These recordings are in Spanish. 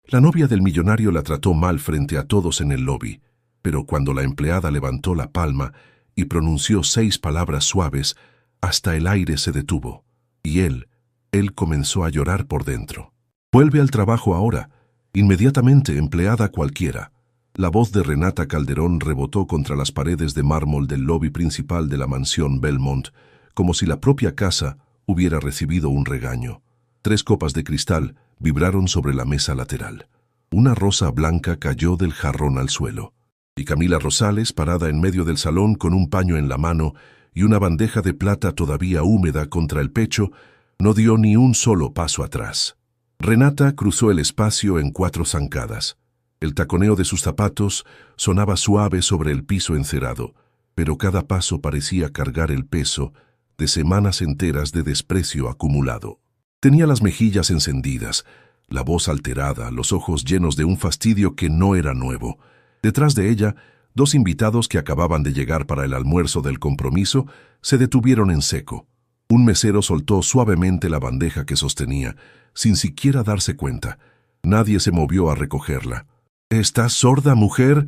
La novia del millonario la trató mal frente a todos en el lobby, pero cuando la empleada levantó la palma y pronunció 6 palabras suaves, hasta el aire se detuvo, y él comenzó a llorar por dentro. «Vuelve al trabajo ahora, inmediatamente, empleada cualquiera». La voz de Renata Calderón rebotó contra las paredes de mármol del lobby principal de la mansión Belmont, como si la propia casa hubiera recibido un regaño. 3 copas de cristal vibraron sobre la mesa lateral. Una rosa blanca cayó del jarrón al suelo, y Camila Rosales, parada en medio del salón con un paño en la mano y una bandeja de plata todavía húmeda contra el pecho, no dio ni un solo paso atrás. Renata cruzó el espacio en 4 zancadas. El taconeo de sus zapatos sonaba suave sobre el piso encerado, pero cada paso parecía cargar el peso de semanas enteras de desprecio acumulado. Tenía las mejillas encendidas, la voz alterada, los ojos llenos de un fastidio que no era nuevo. Detrás de ella, 2 invitados que acababan de llegar para el almuerzo del compromiso se detuvieron en seco. Un mesero soltó suavemente la bandeja que sostenía, sin siquiera darse cuenta. Nadie se movió a recogerla. «¿Estás sorda, mujer?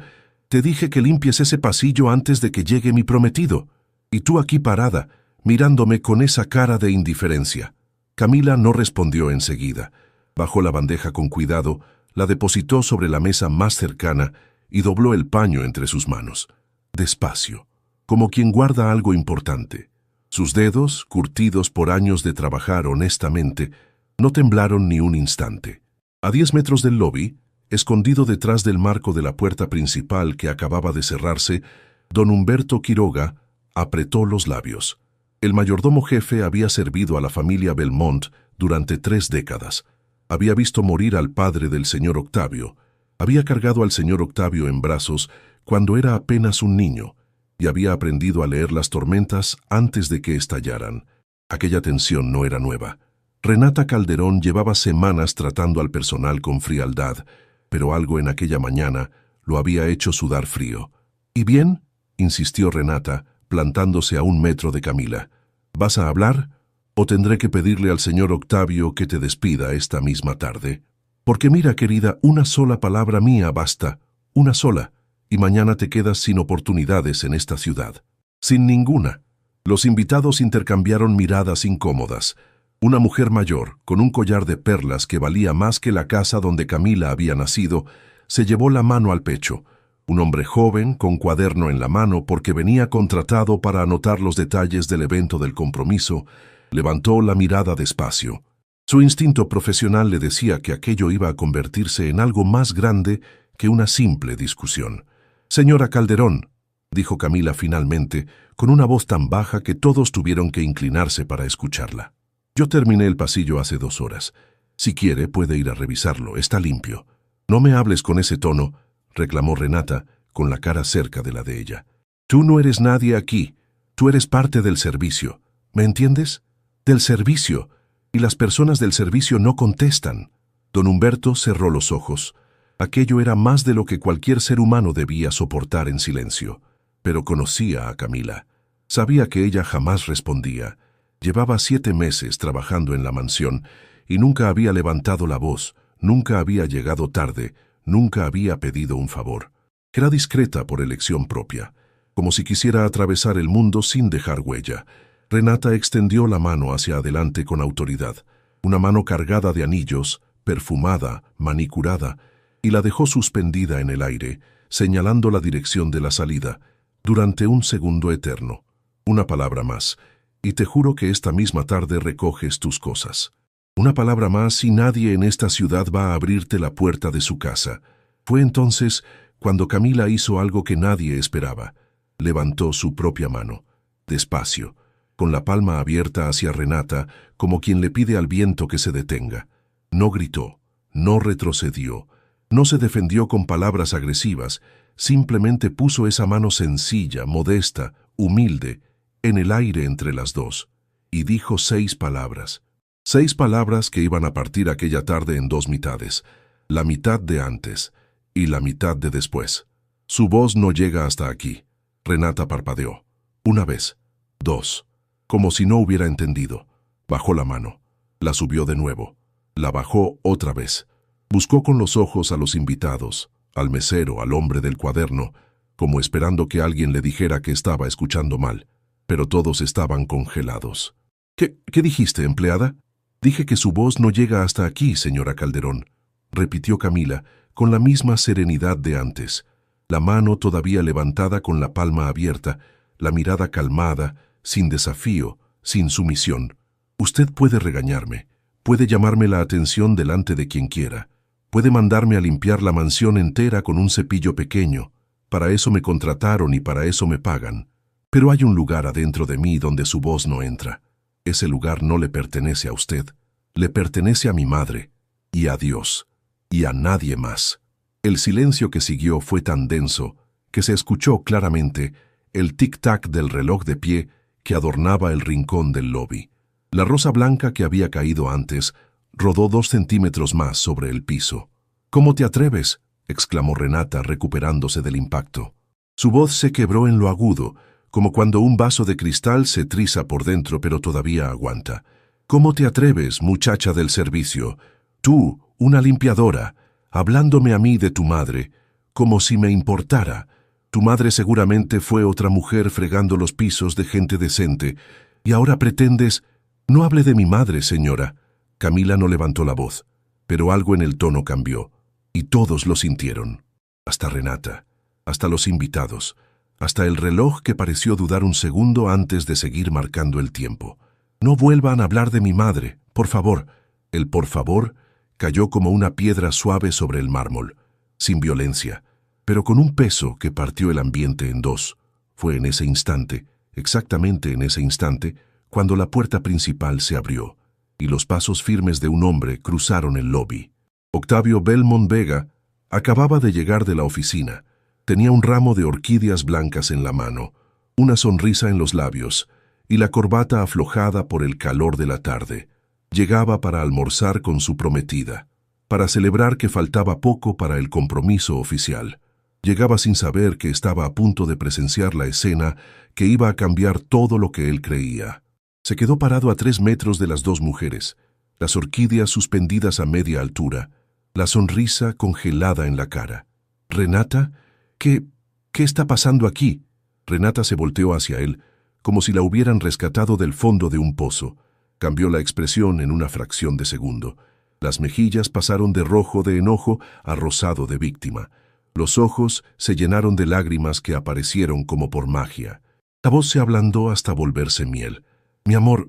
Te dije que limpies ese pasillo antes de que llegue mi prometido. Y tú aquí parada, mirándome con esa cara de indiferencia». Camila no respondió enseguida. Bajó la bandeja con cuidado, la depositó sobre la mesa más cercana y dobló el paño entre sus manos. Despacio, como quien guarda algo importante. Sus dedos, curtidos por años de trabajar honestamente, no temblaron ni un instante. A 10 metros del lobby, escondido detrás del marco de la puerta principal que acababa de cerrarse, don Humberto Quiroga apretó los labios. El mayordomo jefe había servido a la familia Belmont durante 3 décadas. Había visto morir al padre del señor Octavio. Había cargado al señor Octavio en brazos cuando era apenas un niño y había aprendido a leer las tormentas antes de que estallaran. Aquella tensión no era nueva. Renata Calderón llevaba semanas tratando al personal con frialdad, pero algo en aquella mañana lo había hecho sudar frío. «¿Y bien?», insistió Renata, plantándose a 1 metro de Camila. «¿Vas a hablar? ¿O tendré que pedirle al señor Octavio que te despida esta misma tarde? Porque mira, querida, una sola palabra mía basta, una sola, y mañana te quedas sin oportunidades en esta ciudad». «Sin ninguna». Los invitados intercambiaron miradas incómodas. Una mujer mayor, con un collar de perlas que valía más que la casa donde Camila había nacido, se llevó la mano al pecho. Un hombre joven, con cuaderno en la mano porque venía contratado para anotar los detalles del evento del compromiso, levantó la mirada despacio. Su instinto profesional le decía que aquello iba a convertirse en algo más grande que una simple discusión. «Señora Calderón», dijo Camila finalmente, con una voz tan baja que todos tuvieron que inclinarse para escucharla. «Yo terminé el pasillo hace 2 horas. Si quiere, puede ir a revisarlo, está limpio». «No me hables con ese tono», reclamó Renata, con la cara cerca de la de ella. «Tú no eres nadie aquí. Tú eres parte del servicio. ¿Me entiendes? Del servicio. Y las personas del servicio no contestan». Don Humberto cerró los ojos. Aquello era más de lo que cualquier ser humano debía soportar en silencio. Pero conocía a Camila. Sabía que ella jamás respondía. Llevaba 7 meses trabajando en la mansión y nunca había levantado la voz, nunca había llegado tarde, nunca había pedido un favor. Era discreta por elección propia, como si quisiera atravesar el mundo sin dejar huella. Renata extendió la mano hacia adelante con autoridad, una mano cargada de anillos, perfumada, manicurada, y la dejó suspendida en el aire, señalando la dirección de la salida, durante un segundo eterno. «Una palabra más, y te juro que esta misma tarde recoges tus cosas. Una palabra más y nadie en esta ciudad va a abrirte la puerta de su casa». Fue entonces cuando Camila hizo algo que nadie esperaba. Levantó su propia mano, despacio, con la palma abierta hacia Renata, como quien le pide al viento que se detenga. No gritó, no retrocedió, no se defendió con palabras agresivas, simplemente puso esa mano sencilla, modesta, humilde, en el aire entre las dos, y dijo 6 palabras. 6 palabras que iban a partir aquella tarde en 2 mitades, la mitad de antes y la mitad de después. «Su voz no llega hasta aquí». Renata parpadeó. 1 vez, 2, como si no hubiera entendido. Bajó la mano, la subió de nuevo, la bajó otra vez. Buscó con los ojos a los invitados, al mesero, al hombre del cuaderno, como esperando que alguien le dijera que estaba escuchando mal, pero todos estaban congelados. ¿Qué dijiste, empleada? Dije que su voz no llega hasta aquí, señora Calderón, repitió Camila, con la misma serenidad de antes, la mano todavía levantada con la palma abierta, la mirada calmada, sin desafío, sin sumisión. Usted puede regañarme, puede llamarme la atención delante de quien quiera, puede mandarme a limpiar la mansión entera con un cepillo pequeño. Para eso me contrataron y para eso me pagan. Pero hay un lugar adentro de mí donde su voz no entra. Ese lugar no le pertenece a usted, le pertenece a mi madre, y a Dios, y a nadie más. El silencio que siguió fue tan denso que se escuchó claramente el tic-tac del reloj de pie que adornaba el rincón del lobby. La rosa blanca que había caído antes rodó 2 centímetros más sobre el piso. «¿Cómo te atreves?», exclamó Renata, recuperándose del impacto. Su voz se quebró en lo agudo, como cuando un vaso de cristal se triza por dentro pero todavía aguanta. «¿Cómo te atreves, muchacha del servicio? Tú, una limpiadora, hablándome a mí de tu madre, como si me importara. Tu madre seguramente fue otra mujer fregando los pisos de gente decente, y ahora pretendes...» «No hable de mi madre, señora». Camila no levantó la voz, pero algo en el tono cambió, y todos lo sintieron. Hasta Renata, hasta los invitados, hasta el reloj que pareció dudar un segundo antes de seguir marcando el tiempo. «No vuelvan a hablar de mi madre, por favor». El por favor cayó como una piedra suave sobre el mármol, sin violencia, pero con un peso que partió el ambiente en dos. Fue en ese instante, exactamente en ese instante, cuando la puerta principal se abrió, y los pasos firmes de un hombre cruzaron el lobby. Octavio Belmont Vega acababa de llegar de la oficina. Tenía un ramo de orquídeas blancas en la mano, una sonrisa en los labios, y la corbata aflojada por el calor de la tarde. Llegaba para almorzar con su prometida, para celebrar que faltaba poco para el compromiso oficial. Llegaba sin saber que estaba a punto de presenciar la escena que iba a cambiar todo lo que él creía. Se quedó parado a 3 metros de las 2 mujeres, las orquídeas suspendidas a media altura, la sonrisa congelada en la cara. «Renata, ¿qué está pasando aquí?». Renata se volteó hacia él, como si la hubieran rescatado del fondo de un pozo. Cambió la expresión en una fracción de segundo. Las mejillas pasaron de rojo de enojo a rosado de víctima. Los ojos se llenaron de lágrimas que aparecieron como por magia. La voz se ablandó hasta volverse miel. «Mi amor,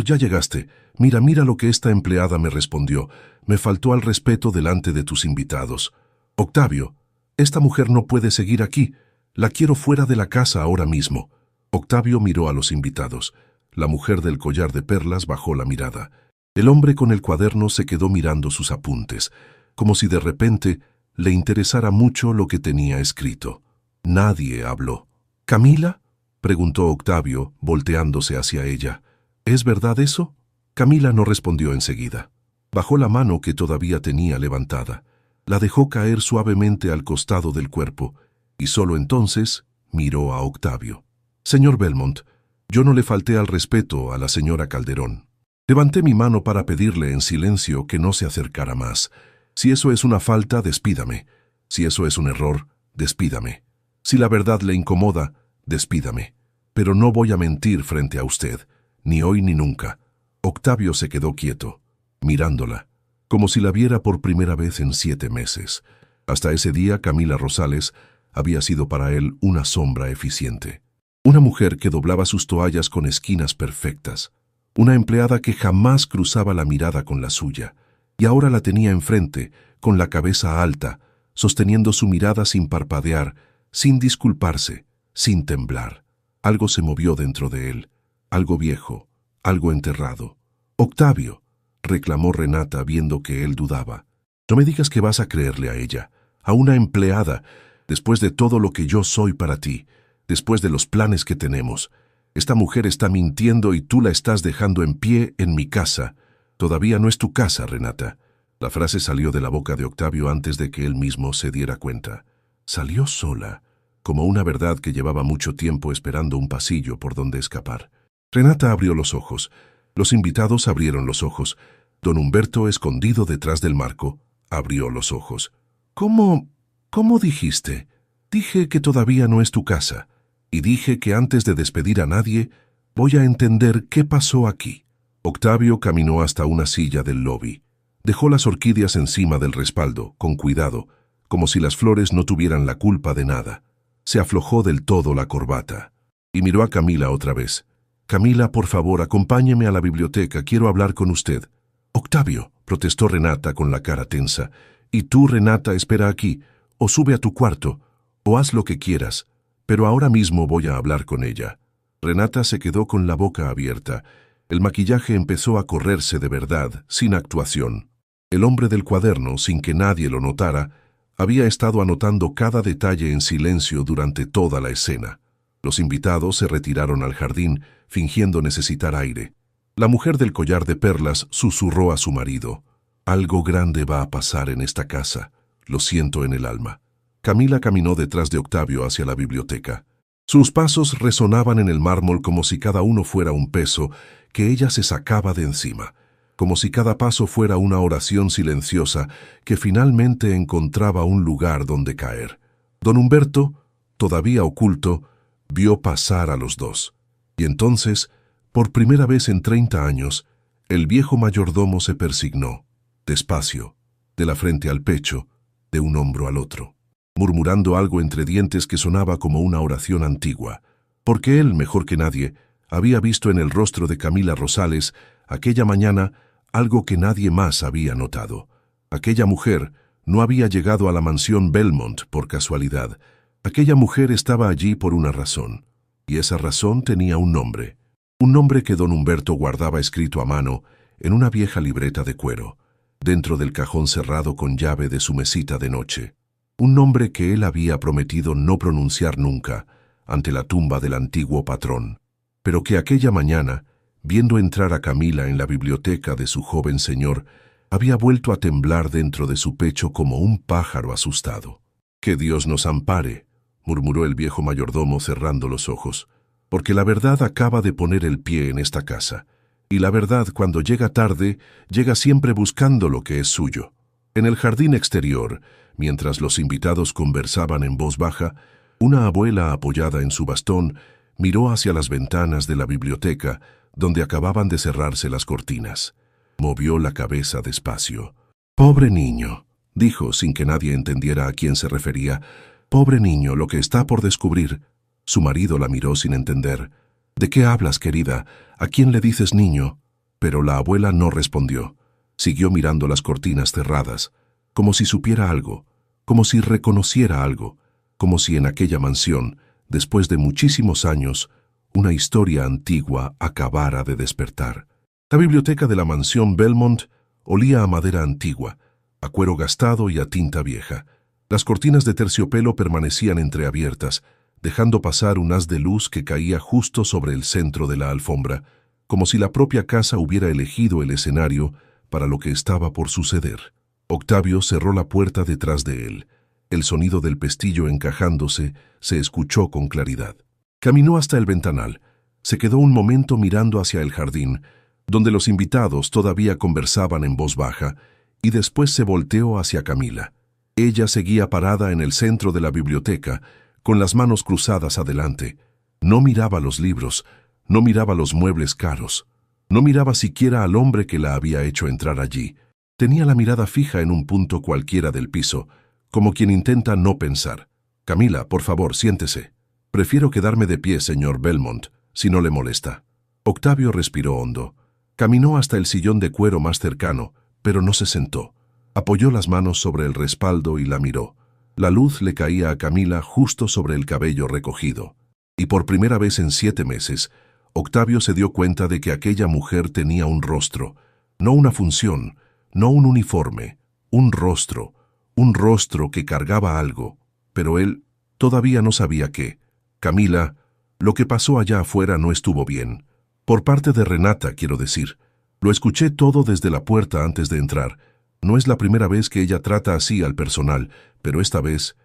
ya llegaste. Mira lo que esta empleada me respondió. Me faltó al respeto delante de tus invitados. Octavio, esta mujer no puede seguir aquí. La quiero fuera de la casa ahora mismo». Octavio miró a los invitados. La mujer del collar de perlas bajó la mirada. El hombre con el cuaderno se quedó mirando sus apuntes, como si de repente le interesara mucho lo que tenía escrito. Nadie habló. «¿Camila?», preguntó Octavio, volteándose hacia ella. «¿Es verdad eso?». Camila no respondió enseguida. Bajó la mano que todavía tenía levantada. La dejó caer suavemente al costado del cuerpo, y solo entonces miró a Octavio. «Señor Belmont, yo no le falté al respeto a la señora Calderón. Levanté mi mano para pedirle en silencio que no se acercara más. Si eso es una falta, despídame. Si eso es un error, despídame. Si la verdad le incomoda, despídame. Pero no voy a mentir frente a usted, ni hoy ni nunca». Octavio se quedó quieto, mirándola, como si la viera por primera vez en 7 meses. Hasta ese día, Camila Rosales había sido para él una sombra eficiente. Una mujer que doblaba sus toallas con esquinas perfectas. Una empleada que jamás cruzaba la mirada con la suya. Y ahora la tenía enfrente, con la cabeza alta, sosteniendo su mirada sin parpadear, sin disculparse, sin temblar. Algo se movió dentro de él, algo viejo, algo enterrado. «Octavio», reclamó Renata viendo que él dudaba. «No me digas que vas a creerle a ella, a una empleada, después de todo lo que yo soy para ti, después de los planes que tenemos. Esta mujer está mintiendo y tú la estás dejando en pie en mi casa. Todavía no es tu casa, Renata». La frase salió de la boca de Octavio antes de que él mismo se diera cuenta. Salió sola, como una verdad que llevaba mucho tiempo esperando un pasillo por donde escapar. Renata abrió los ojos. Los invitados abrieron los ojos. Don Humberto, escondido detrás del marco, Abrió los ojos. ¿Cómo dijiste? Dije que todavía no es tu casa. Y dije que antes de despedir a nadie, voy a entender qué pasó aquí. Octavio caminó hasta una silla del lobby. Dejó las orquídeas encima del respaldo, con cuidado, como si las flores no tuvieran la culpa de nada. Se aflojó del todo la corbata. Y miró a Camila otra vez. «Camila, por favor, acompáñeme a la biblioteca, quiero hablar con usted». «Octavio», protestó Renata con la cara tensa. «Y tú, Renata, espera aquí, o sube a tu cuarto, o haz lo que quieras, pero ahora mismo voy a hablar con ella». Renata se quedó con la boca abierta. El maquillaje empezó a correrse de verdad, sin actuación. El hombre del cuaderno, sin que nadie lo notara, había estado anotando cada detalle en silencio durante toda la escena. Los invitados se retiraron al jardín, fingiendo necesitar aire. La mujer del collar de perlas susurró a su marido. «Algo grande va a pasar en esta casa. Lo siento en el alma». Camila caminó detrás de Octavio hacia la biblioteca. Sus pasos resonaban en el mármol como si cada uno fuera un peso que ella se sacaba de encima, como si cada paso fuera una oración silenciosa que finalmente encontraba un lugar donde caer. Don Humberto, todavía oculto, vio pasar a los dos. Y entonces, por primera vez en 30 años, el viejo mayordomo se persignó, despacio, de la frente al pecho, de un hombro al otro, murmurando algo entre dientes que sonaba como una oración antigua, porque él, mejor que nadie, había visto en el rostro de Camila Rosales aquella mañana algo que nadie más había notado. Aquella mujer no había llegado a la mansión Belmont por casualidad. Aquella mujer estaba allí por una razón, y esa razón tenía un nombre que don Humberto guardaba escrito a mano en una vieja libreta de cuero, dentro del cajón cerrado con llave de su mesita de noche. Un nombre que él había prometido no pronunciar nunca ante la tumba del antiguo patrón, pero que aquella mañana, viendo entrar a Camila en la biblioteca de su joven señor, había vuelto a temblar dentro de su pecho como un pájaro asustado. «Que Dios nos ampare», murmuró el viejo mayordomo cerrando los ojos, «porque la verdad acaba de poner el pie en esta casa, y la verdad cuando llega tarde, llega siempre buscando lo que es suyo». En el jardín exterior, mientras los invitados conversaban en voz baja, una abuela apoyada en su bastón miró hacia las ventanas de la biblioteca, donde acababan de cerrarse las cortinas. Movió la cabeza despacio. «Pobre niño», dijo sin que nadie entendiera a quién se refería. «Pobre niño, lo que está por descubrir». Su marido la miró sin entender. «¿De qué hablas, querida? ¿A quién le dices niño?» Pero la abuela no respondió. Siguió mirando las cortinas cerradas, como si supiera algo, como si reconociera algo, como si en aquella mansión, después de muchísimos años, una historia antigua acabara de despertar. La biblioteca de la mansión Belmont olía a madera antigua, a cuero gastado y a tinta vieja. Las cortinas de terciopelo permanecían entreabiertas, dejando pasar un haz de luz que caía justo sobre el centro de la alfombra, como si la propia casa hubiera elegido el escenario para lo que estaba por suceder. Octavio cerró la puerta detrás de él. El sonido del pestillo encajándose se escuchó con claridad. Caminó hasta el ventanal. Se quedó un momento mirando hacia el jardín, donde los invitados todavía conversaban en voz baja, y después se volteó hacia Camila. Ella seguía parada en el centro de la biblioteca, con las manos cruzadas adelante. No miraba los libros, no miraba los muebles caros, no miraba siquiera al hombre que la había hecho entrar allí. Tenía la mirada fija en un punto cualquiera del piso, como quien intenta no pensar. «Camila, por favor, siéntese. Prefiero quedarme de pie, señor Belmont, si no le molesta». Octavio respiró hondo. Caminó hasta el sillón de cuero más cercano, pero no se sentó. Apoyó las manos sobre el respaldo y la miró. La luz le caía a Camila justo sobre el cabello recogido. Y por primera vez en 7 meses, Octavio se dio cuenta de que aquella mujer tenía un rostro, no una función, no un uniforme, un rostro que cargaba algo, pero él todavía no sabía qué. «Camila, lo que pasó allá afuera no estuvo bien. Por parte de Renata, quiero decir. Lo escuché todo desde la puerta antes de entrar. No es la primera vez que ella trata así al personal, pero esta vez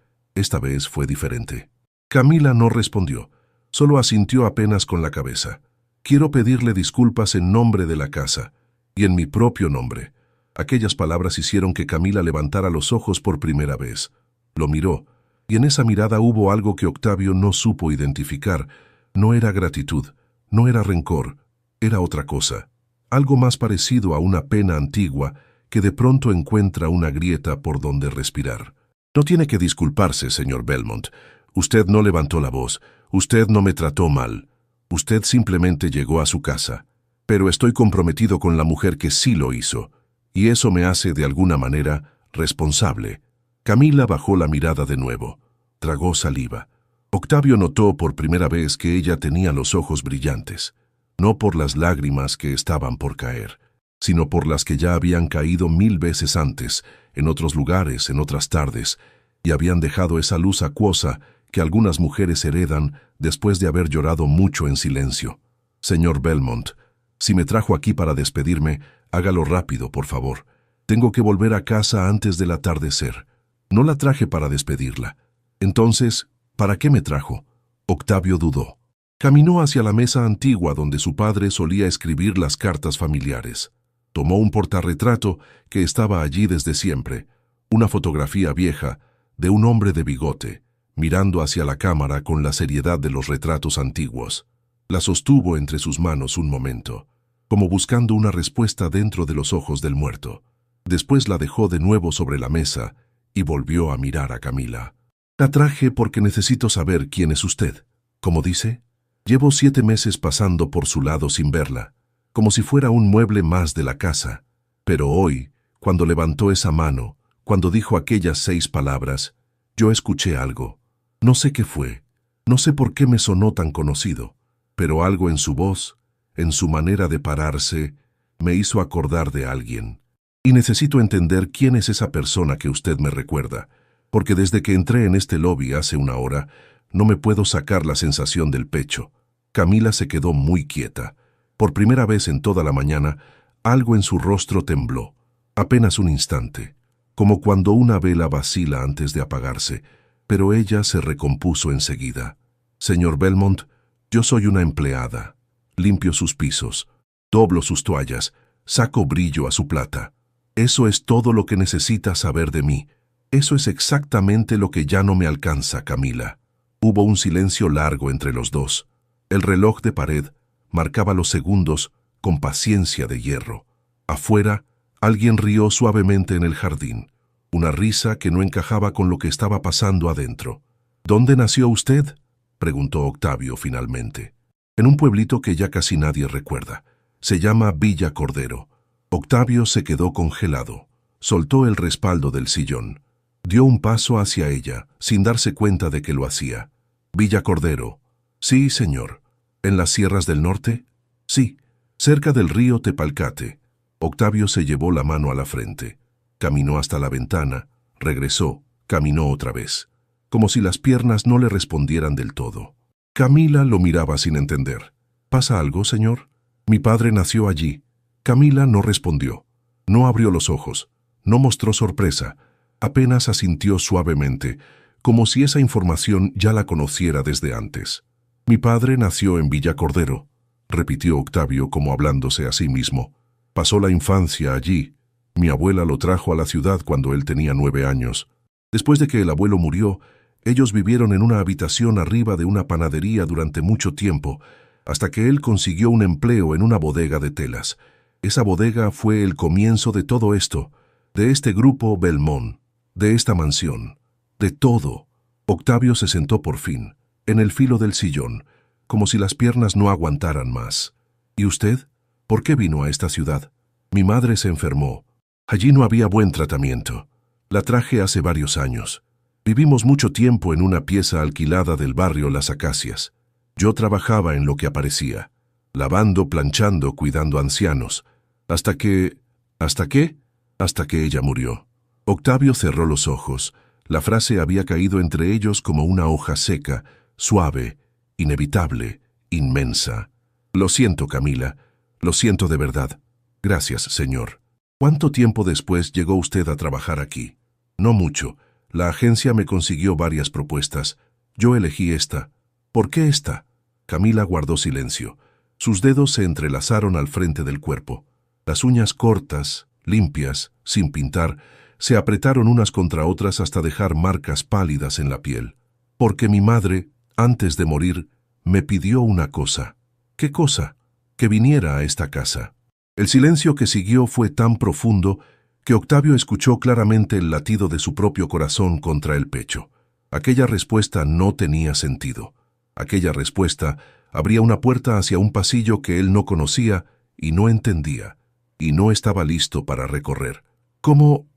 fue diferente». Camila no respondió, solo asintió apenas con la cabeza. «Quiero pedirle disculpas en nombre de la casa, y en mi propio nombre. Aquellas palabras hicieron que Camila levantara los ojos por primera vez. Lo miró, y en esa mirada hubo algo que Octavio no supo identificar. No era gratitud, no era rencor, era otra cosa. Algo más parecido a una pena antigua que de pronto encuentra una grieta por donde respirar. No tiene que disculparse, señor Belmont. Usted no levantó la voz, usted no me trató mal. Usted simplemente llegó a su casa. Pero estoy comprometido con la mujer que sí lo hizo, y eso me hace, de alguna manera, responsable. Camila bajó la mirada de nuevo. Tragó saliva. Octavio notó por primera vez que ella tenía los ojos brillantes, no por las lágrimas que estaban por caer, sino por las que ya habían caído 1000 veces antes, en otros lugares, en otras tardes, y habían dejado esa luz acuosa que algunas mujeres heredan después de haber llorado mucho en silencio. Señor Belmont, si me trajo aquí para despedirme, hágalo rápido, por favor. Tengo que volver a casa antes del atardecer. No la traje para despedirla. Entonces, ¿para qué me trajo? Octavio dudó. Caminó hacia la mesa antigua donde su padre solía escribir las cartas familiares. Tomó un portarretrato que estaba allí desde siempre, una fotografía vieja de un hombre de bigote, mirando hacia la cámara con la seriedad de los retratos antiguos. La sostuvo entre sus manos un momento, como buscando una respuesta dentro de los ojos del muerto. Después la dejó de nuevo sobre la mesa y volvió a mirar a Camila. La traje porque necesito saber quién es usted. Como dice, llevo 7 meses pasando por su lado sin verla, como si fuera un mueble más de la casa. Pero hoy, cuando levantó esa mano, cuando dijo aquellas 6 palabras, yo escuché algo. No sé qué fue, no sé por qué me sonó tan conocido, pero algo en su voz, en su manera de pararse, me hizo acordar de alguien. Y necesito entender quién es esa persona que usted me recuerda, porque desde que entré en este lobby hace una hora, no me puedo sacar la sensación del pecho. Camila se quedó muy quieta. Por primera vez en toda la mañana, algo en su rostro tembló, apenas un instante, como cuando una vela vacila antes de apagarse, pero ella se recompuso enseguida. Señor Belmont, yo soy una empleada. Limpio sus pisos, doblo sus toallas, saco brillo a su plata. Eso es todo lo que necesita saber de mí. Eso es exactamente lo que ya no me alcanza, Camila. Hubo un silencio largo entre los dos. El reloj de pared marcaba los segundos con paciencia de hierro. Afuera, alguien rió suavemente en el jardín, una risa que no encajaba con lo que estaba pasando adentro. ¿Dónde nació usted?, preguntó Octavio finalmente. En un pueblito que ya casi nadie recuerda. Se llama Villa Cordero. Octavio se quedó congelado. Soltó el respaldo del sillón. Dio un paso hacia ella, sin darse cuenta de que lo hacía. Villa Cordero. Sí, señor. ¿En las sierras del norte? Sí, cerca del río Tepalcate. Octavio se llevó la mano a la frente. Caminó hasta la ventana, regresó, caminó otra vez, como si las piernas no le respondieran del todo. Camila lo miraba sin entender. ¿Pasa algo, señor? Mi padre nació allí. Camila no respondió. No abrió los ojos. No mostró sorpresa. Apenas asintió suavemente, como si esa información ya la conociera desde antes. Mi padre nació en Villa Cordero, repitió Octavio como hablándose a sí mismo. Pasó la infancia allí. Mi abuela lo trajo a la ciudad cuando él tenía 9 años. Después de que el abuelo murió, ellos vivieron en una habitación arriba de una panadería durante mucho tiempo, hasta que él consiguió un empleo en una bodega de telas. Esa bodega fue el comienzo de todo esto, de este grupo Belmont, de esta mansión, de todo. Octavio se sentó por fin, en el filo del sillón, como si las piernas no aguantaran más. ¿Y usted? ¿Por qué vino a esta ciudad? Mi madre se enfermó. Allí no había buen tratamiento. La traje hace varios años. Vivimos mucho tiempo en una pieza alquilada del barrio Las Acacias. Yo trabajaba en lo que aparecía, lavando, planchando, cuidando ancianos, hasta que... ¿Hasta qué? Hasta que ella murió. Octavio cerró los ojos. La frase había caído entre ellos como una hoja seca, suave, inevitable, inmensa. Lo siento, Camila. Lo siento de verdad. Gracias, señor. ¿Cuánto tiempo después llegó usted a trabajar aquí? No mucho. La agencia me consiguió varias propuestas. Yo elegí esta. ¿Por qué esta? Camila guardó silencio. Sus dedos se entrelazaron al frente del cuerpo. Las uñas cortas, limpias, sin pintar, se apretaron unas contra otras hasta dejar marcas pálidas en la piel. Porque mi madre, antes de morir, me pidió una cosa. ¿Qué cosa? Que viniera a esta casa. El silencio que siguió fue tan profundo que Octavio escuchó claramente el latido de su propio corazón contra el pecho. Aquella respuesta no tenía sentido. Aquella respuesta abría una puerta hacia un pasillo que él no conocía y no entendía, y no estaba listo para recorrer. ¿Cómo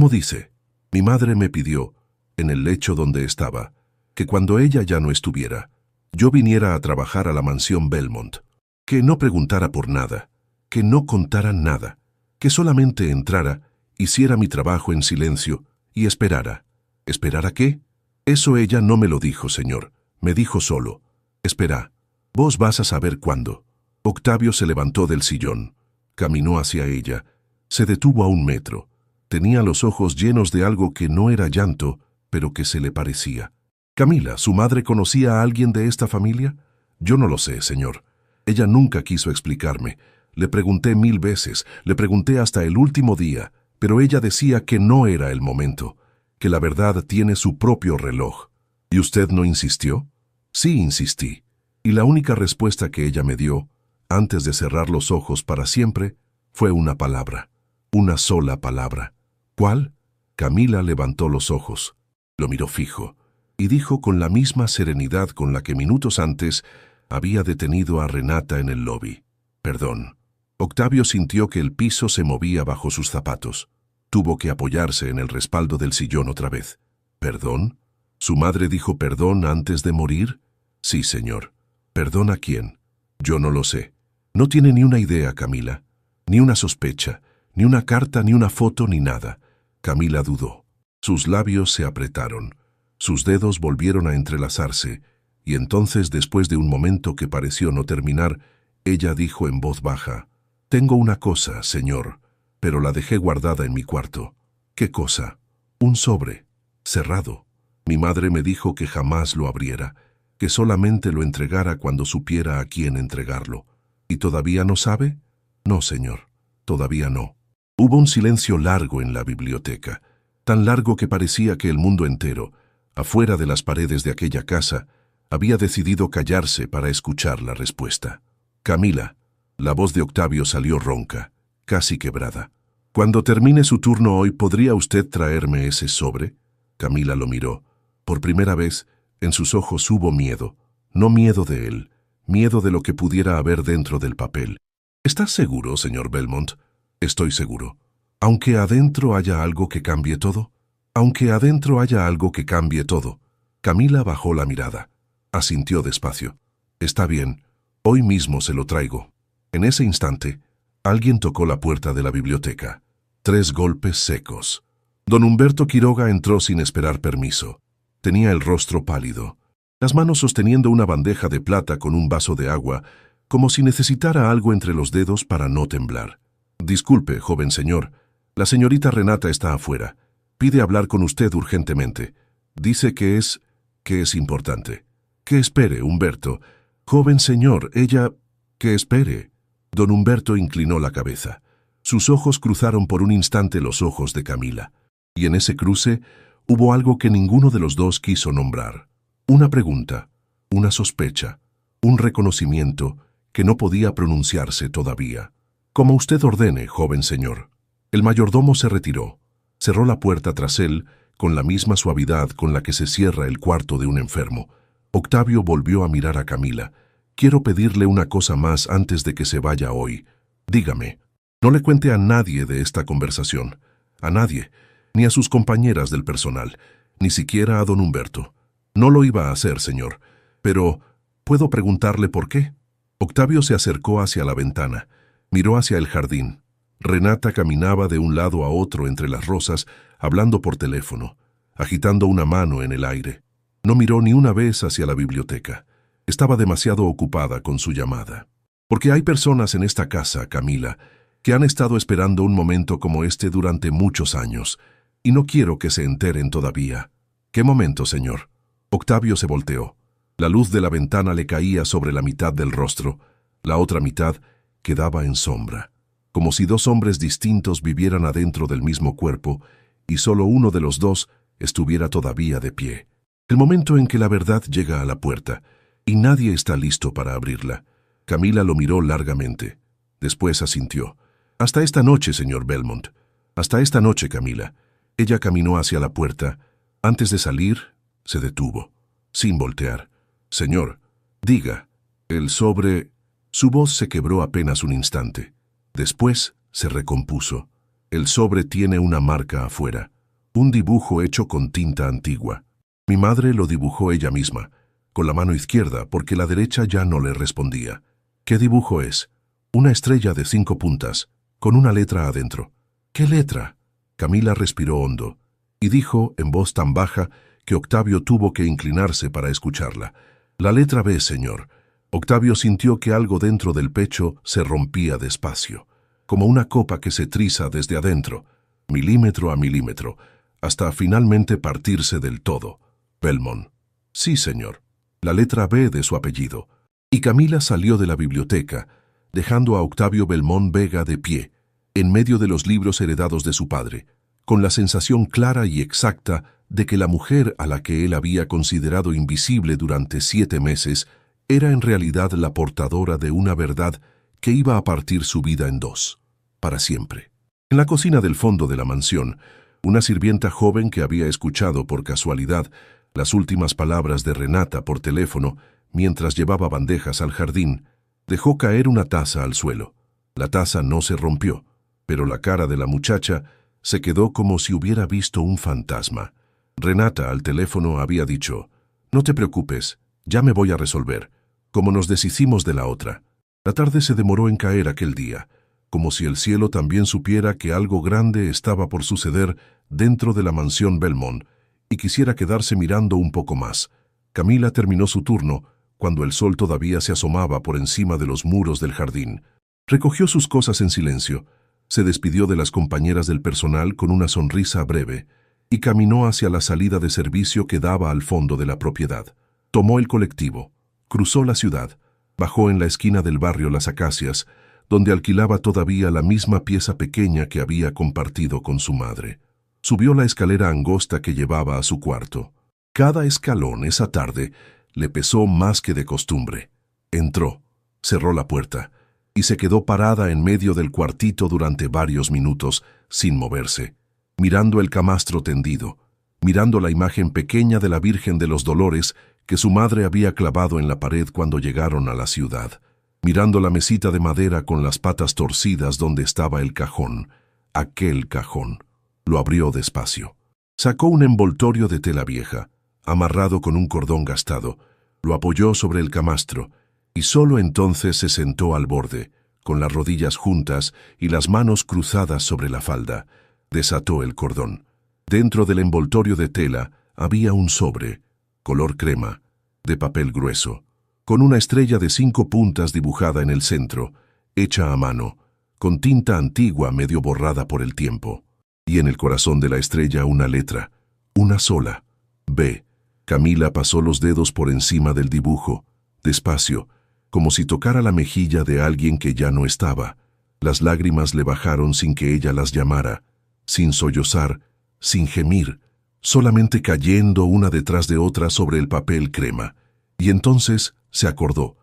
dice? Mi madre me pidió, en el lecho donde estaba, que cuando ella ya no estuviera, yo viniera a trabajar a la mansión Belmont, que no preguntara por nada, que no contara nada, que solamente entrara, hiciera mi trabajo en silencio y esperara. ¿Esperara qué? Eso ella no me lo dijo, señor. Me dijo solo, espera, vos vas a saber cuándo. Octavio se levantó del sillón, caminó hacia ella, se detuvo a 1 metro. Tenía los ojos llenos de algo que no era llanto, pero que se le parecía. Camila, ¿su madre conocía a alguien de esta familia? Yo no lo sé, señor. Ella nunca quiso explicarme. Le pregunté 1000 veces, le pregunté hasta el último día, pero ella decía que no era el momento, que la verdad tiene su propio reloj. ¿Y usted no insistió? Sí, insistí. Y la única respuesta que ella me dio, antes de cerrar los ojos para siempre, fue una palabra. Una sola palabra. ¿Cuál? Camila levantó los ojos, lo miró fijo, y dijo con la misma serenidad con la que minutos antes había detenido a Renata en el lobby. Perdón. Octavio sintió que el piso se movía bajo sus zapatos. Tuvo que apoyarse en el respaldo del sillón otra vez. ¿Perdón? ¿Su madre dijo perdón antes de morir? Sí, señor. ¿Perdón a quién? Yo no lo sé. No tiene ni una idea, Camila. Ni una sospecha, ni una carta, ni una foto, ni nada. Camila dudó. Sus labios se apretaron. Sus dedos volvieron a entrelazarse, y entonces, después de un momento que pareció no terminar, ella dijo en voz baja, «Tengo una cosa, señor, pero la dejé guardada en mi cuarto». «¿Qué cosa?» «Un sobre, cerrado. Mi madre me dijo que jamás lo abriera, que solamente lo entregara cuando supiera a quién entregarlo». «¿Y todavía no sabe?» «No, señor, todavía no». Hubo un silencio largo en la biblioteca, tan largo que parecía que el mundo entero, afuera de las paredes de aquella casa, había decidido callarse para escuchar la respuesta. «Camila», la voz de Octavio salió ronca, casi quebrada. «Cuando termine su turno hoy, ¿podría usted traerme ese sobre?» Camila lo miró. Por primera vez, en sus ojos hubo miedo. No miedo de él, miedo de lo que pudiera haber dentro del papel. «¿Estás seguro, señor Belmont?» «Estoy seguro». «¿Aunque adentro haya algo que cambie todo?» «Aunque adentro haya algo que cambie todo». Camila bajó la mirada. Asintió despacio. «Está bien, hoy mismo se lo traigo». En ese instante, alguien tocó la puerta de la biblioteca. 3 golpes secos. Don Humberto Quiroga entró sin esperar permiso. Tenía el rostro pálido, las manos sosteniendo una bandeja de plata con un vaso de agua, como si necesitara algo entre los dedos para no temblar. «Disculpe, joven señor, la señorita Renata está afuera. Pide hablar con usted urgentemente. Dice que es importante». «Que espere, Humberto. Joven señor, ella...» «Que espere». Don Humberto inclinó la cabeza. Sus ojos cruzaron por un instante los ojos de Camila. Y en ese cruce hubo algo que ninguno de los dos quiso nombrar. Una pregunta, una sospecha, un reconocimiento que no podía pronunciarse todavía. «Como usted ordene, joven señor». El mayordomo se retiró. Cerró la puerta tras él con la misma suavidad con la que se cierra el cuarto de un enfermo. Octavio volvió a mirar a Camila. «Quiero pedirle una cosa más antes de que se vaya hoy. Dígame, no le cuente a nadie de esta conversación. A nadie, ni a sus compañeras del personal, ni siquiera a don Humberto. No lo iba a hacer, señor. Pero, ¿puedo preguntarle por qué?» Octavio se acercó hacia la ventana. Miró hacia el jardín. Renata caminaba de un lado a otro entre las rosas, hablando por teléfono, agitando una mano en el aire. No miró ni una vez hacia la biblioteca. Estaba demasiado ocupada con su llamada. Porque hay personas en esta casa, Camila, que han estado esperando un momento como este durante muchos años, y no quiero que se enteren todavía. «¿Qué momento, señor?» Octavio se volteó. La luz de la ventana le caía sobre la mitad del rostro. La otra mitad quedaba en sombra. como si dos hombres distintos vivieran adentro del mismo cuerpo y solo uno de los dos estuviera todavía de pie. El momento en que la verdad llega a la puerta y nadie está listo para abrirla. Camila lo miró largamente. Después asintió. «Hasta esta noche, señor Belmont. Hasta esta noche, Camila». Ella caminó hacia la puerta. Antes de salir, se detuvo, sin voltear. «Señor, diga, el sobre...». Su voz se quebró apenas un instante. Después se recompuso. «El sobre tiene una marca afuera, un dibujo hecho con tinta antigua. Mi madre lo dibujó ella misma, con la mano izquierda, porque la derecha ya no le respondía». «¿Qué dibujo es?» «Una estrella de 5 puntas, con una letra adentro». «¿Qué letra?» Camila respiró hondo y dijo en voz tan baja que Octavio tuvo que inclinarse para escucharla. «La letra B, señor». Octavio sintió que algo dentro del pecho se rompía despacio, como una copa que se triza desde adentro, milímetro a milímetro, hasta finalmente partirse del todo. «Belmont». «Sí, señor». La letra B de su apellido. Y Camila salió de la biblioteca, dejando a Octavio Belmont Vega de pie, en medio de los libros heredados de su padre, con la sensación clara y exacta de que la mujer a la que él había considerado invisible durante 7 meses era en realidad la portadora de una verdad que iba a partir su vida en dos, para siempre. En la cocina del fondo de la mansión, una sirvienta joven que había escuchado por casualidad las últimas palabras de Renata por teléfono mientras llevaba bandejas al jardín, dejó caer una taza al suelo. La taza no se rompió, pero la cara de la muchacha se quedó como si hubiera visto un fantasma. Renata al teléfono había dicho: «No te preocupes, ya me voy a resolver», como nos deshicimos de la otra. La tarde se demoró en caer aquel día, como si el cielo también supiera que algo grande estaba por suceder dentro de la mansión Belmont y quisiera quedarse mirando un poco más. Camila terminó su turno cuando el sol todavía se asomaba por encima de los muros del jardín. Recogió sus cosas en silencio, se despidió de las compañeras del personal con una sonrisa breve y caminó hacia la salida de servicio que daba al fondo de la propiedad. Tomó el colectivo, cruzó la ciudad, bajó en la esquina del barrio Las Acacias, donde alquilaba todavía la misma pieza pequeña que había compartido con su madre. Subió la escalera angosta que llevaba a su cuarto. Cada escalón esa tarde le pesó más que de costumbre. Entró, cerró la puerta y se quedó parada en medio del cuartito durante varios minutos, sin moverse, mirando el camastro tendido, mirando la imagen pequeña de la Virgen de los Dolores que su madre había clavado en la pared cuando llegaron a la ciudad, mirando la mesita de madera con las patas torcidas donde estaba el cajón, aquel cajón. Lo abrió despacio. Sacó un envoltorio de tela vieja, amarrado con un cordón gastado, lo apoyó sobre el camastro y solo entonces se sentó al borde, con las rodillas juntas y las manos cruzadas sobre la falda. Desató el cordón. Dentro del envoltorio de tela había un sobre, color crema, de papel grueso, con una estrella de 5 puntas dibujada en el centro, hecha a mano, con tinta antigua medio borrada por el tiempo. Y en el corazón de la estrella una letra, una sola, B. Camila pasó los dedos por encima del dibujo, despacio, como si tocara la mejilla de alguien que ya no estaba. Las lágrimas le bajaron sin que ella las llamara, sin sollozar, sin gemir, solamente cayendo una detrás de otra sobre el papel crema. Y entonces se acordó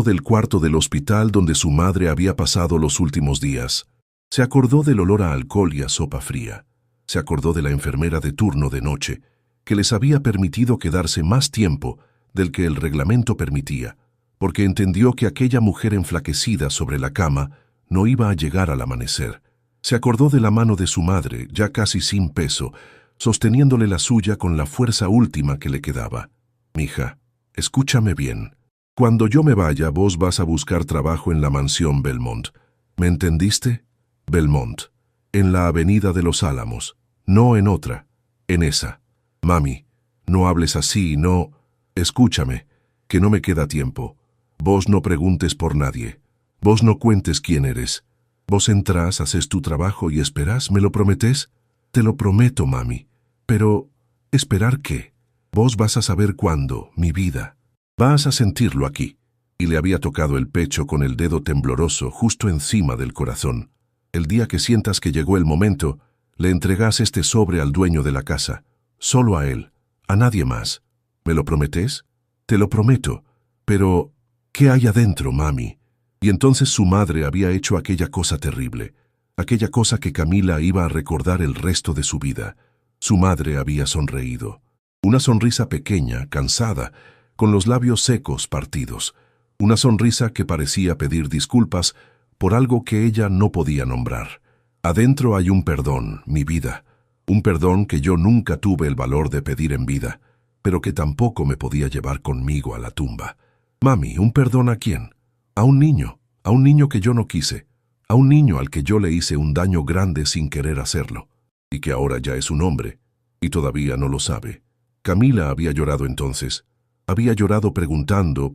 del cuarto del hospital donde su madre había pasado los últimos días. Se acordó del olor a alcohol y a sopa fría. Se acordó de la enfermera de turno de noche, que les había permitido quedarse más tiempo del que el reglamento permitía, porque entendió que aquella mujer enflaquecida sobre la cama no iba a llegar al amanecer. Se acordó de la mano de su madre, ya casi sin peso, sosteniéndole la suya con la fuerza última que le quedaba. «Mija, escúchame bien. Cuando yo me vaya, vos vas a buscar trabajo en la mansión Belmont. ¿Me entendiste? Belmont, en la avenida de los Álamos, no en otra, en esa. Mami, no hables así, no... Escúchame, que no me queda tiempo. Vos no preguntes por nadie. Vos no cuentes quién eres. Vos entrás, haces tu trabajo y esperás, ¿me lo prometés? Te lo prometo, mami. Pero, ¿esperar qué? Vos vas a saber cuándo, mi vida. Vas a sentirlo aquí. y le había tocado el pecho con el dedo tembloroso justo encima del corazón. El día que sientas que llegó el momento, le entregas este sobre al dueño de la casa, solo a él, a nadie más. ¿Me lo prometes? Te lo prometo. Pero, ¿qué hay adentro, mami? Y entonces su madre había hecho aquella cosa terrible, aquella cosa que Camila iba a recordar el resto de su vida. Su madre había sonreído. Una sonrisa pequeña, cansada, con los labios secos, partidos. Una sonrisa que parecía pedir disculpas por algo que ella no podía nombrar. Adentro hay un perdón, mi vida. Un perdón que yo nunca tuve el valor de pedir en vida, pero que tampoco me podía llevar conmigo a la tumba. Mami, ¿un perdón a quién? A un niño que yo no quise, a un niño al que yo le hice un daño grande sin querer hacerlo, y que ahora ya es un hombre, y todavía no lo sabe. Camila había llorado entonces. Había llorado preguntando,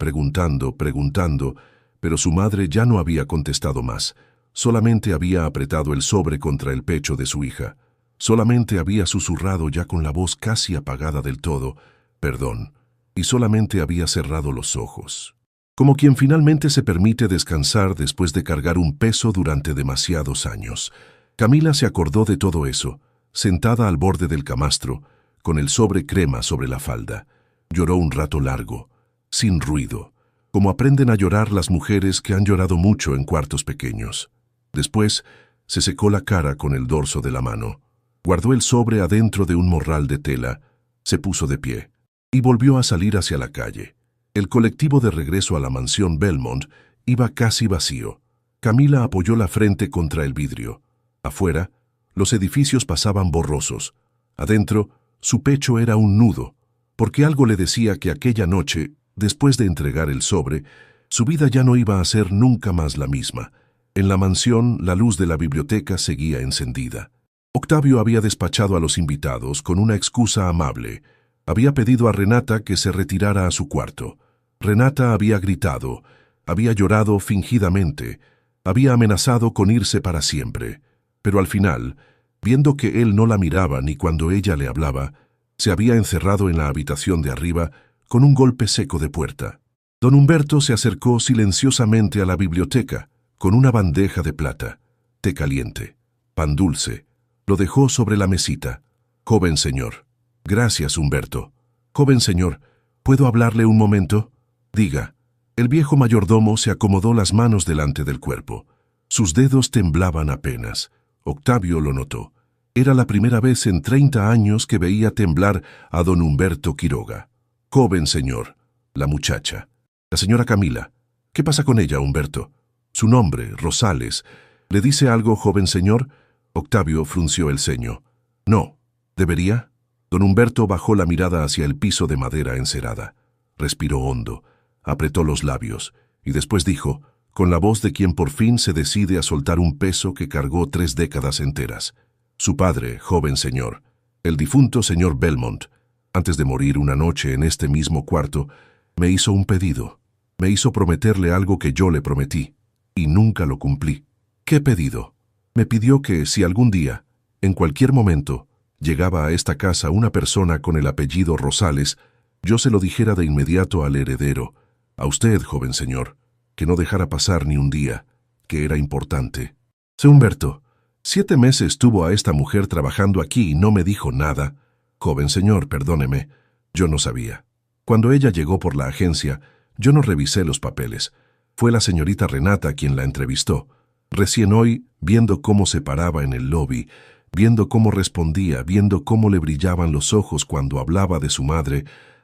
pero su madre ya no había contestado más. Solamente había apretado el sobre contra el pecho de su hija. Solamente había susurrado ya con la voz casi apagada del todo, perdón, y solamente había cerrado los ojos. Como quien finalmente se permite descansar después de cargar un peso durante demasiados años. Camila se acordó de todo eso, sentada al borde del camastro, con el sobre crema sobre la falda. Lloró un rato largo, sin ruido, como aprenden a llorar las mujeres que han llorado mucho en cuartos pequeños. Después, se secó la cara con el dorso de la mano. Guardó el sobre adentro de un morral de tela, se puso de pie, y volvió a salir hacia la calle. El colectivo de regreso a la mansión Belmont iba casi vacío. Camila apoyó la frente contra el vidrio. Afuera, los edificios pasaban borrosos. Adentro, su pecho era un nudo, porque algo le decía que aquella noche, después de entregar el sobre, su vida ya no iba a ser nunca más la misma. En la mansión, la luz de la biblioteca seguía encendida. Octavio había despachado a los invitados con una excusa amable. Había pedido a Renata que se retirara a su cuarto. Renata había gritado, había llorado fingidamente, había amenazado con irse para siempre. Pero al final, viendo que él no la miraba ni cuando ella le hablaba, se había encerrado en la habitación de arriba con un golpe seco de puerta. Don Humberto se acercó silenciosamente a la biblioteca con una bandeja de plata, té caliente, pan dulce. Lo dejó sobre la mesita. Joven señor. Gracias, Humberto. Joven señor, ¿puedo hablarle un momento? Diga. El viejo mayordomo se acomodó las manos delante del cuerpo. Sus dedos temblaban apenas. Octavio lo notó. Era la primera vez en 30 años que veía temblar a don Humberto Quiroga. Joven señor. La muchacha. La señora Camila. ¿Qué pasa con ella, Humberto? Su nombre, Rosales. ¿Le dice algo, joven señor? Octavio frunció el ceño. No. ¿Debería? Don Humberto bajó la mirada hacia el piso de madera encerada. Respiró hondo, apretó los labios, y después dijo, con la voz de quien por fin se decide a soltar un peso que cargó 3 décadas enteras. Su padre, joven señor, el difunto señor Belmont, antes de morir una noche en este mismo cuarto, me hizo un pedido. Me hizo prometerle algo que yo le prometí, y nunca lo cumplí. ¿Qué pedido? Me pidió que si algún día, en cualquier momento, llegaba a esta casa una persona con el apellido Rosales, yo se lo dijera de inmediato al heredero, a usted, joven señor, que no dejara pasar ni un día, que era importante. Sé Humberto, 7 meses tuvo a esta mujer trabajando aquí y no me dijo nada. Joven señor, perdóneme, yo no sabía. Cuando ella llegó por la agencia, yo no revisé los papeles. Fue la señorita Renata quien la entrevistó. Recién hoy, viendo cómo se paraba en el lobby, viendo cómo respondía, viendo cómo le brillaban los ojos cuando hablaba de su madre,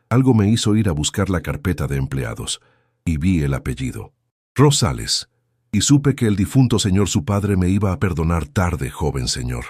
algo me hizo ir a buscar la carpeta de empleados, y vi el apellido. Rosales. Y supe que el difunto señor su padre me iba a perdonar tarde, joven señor,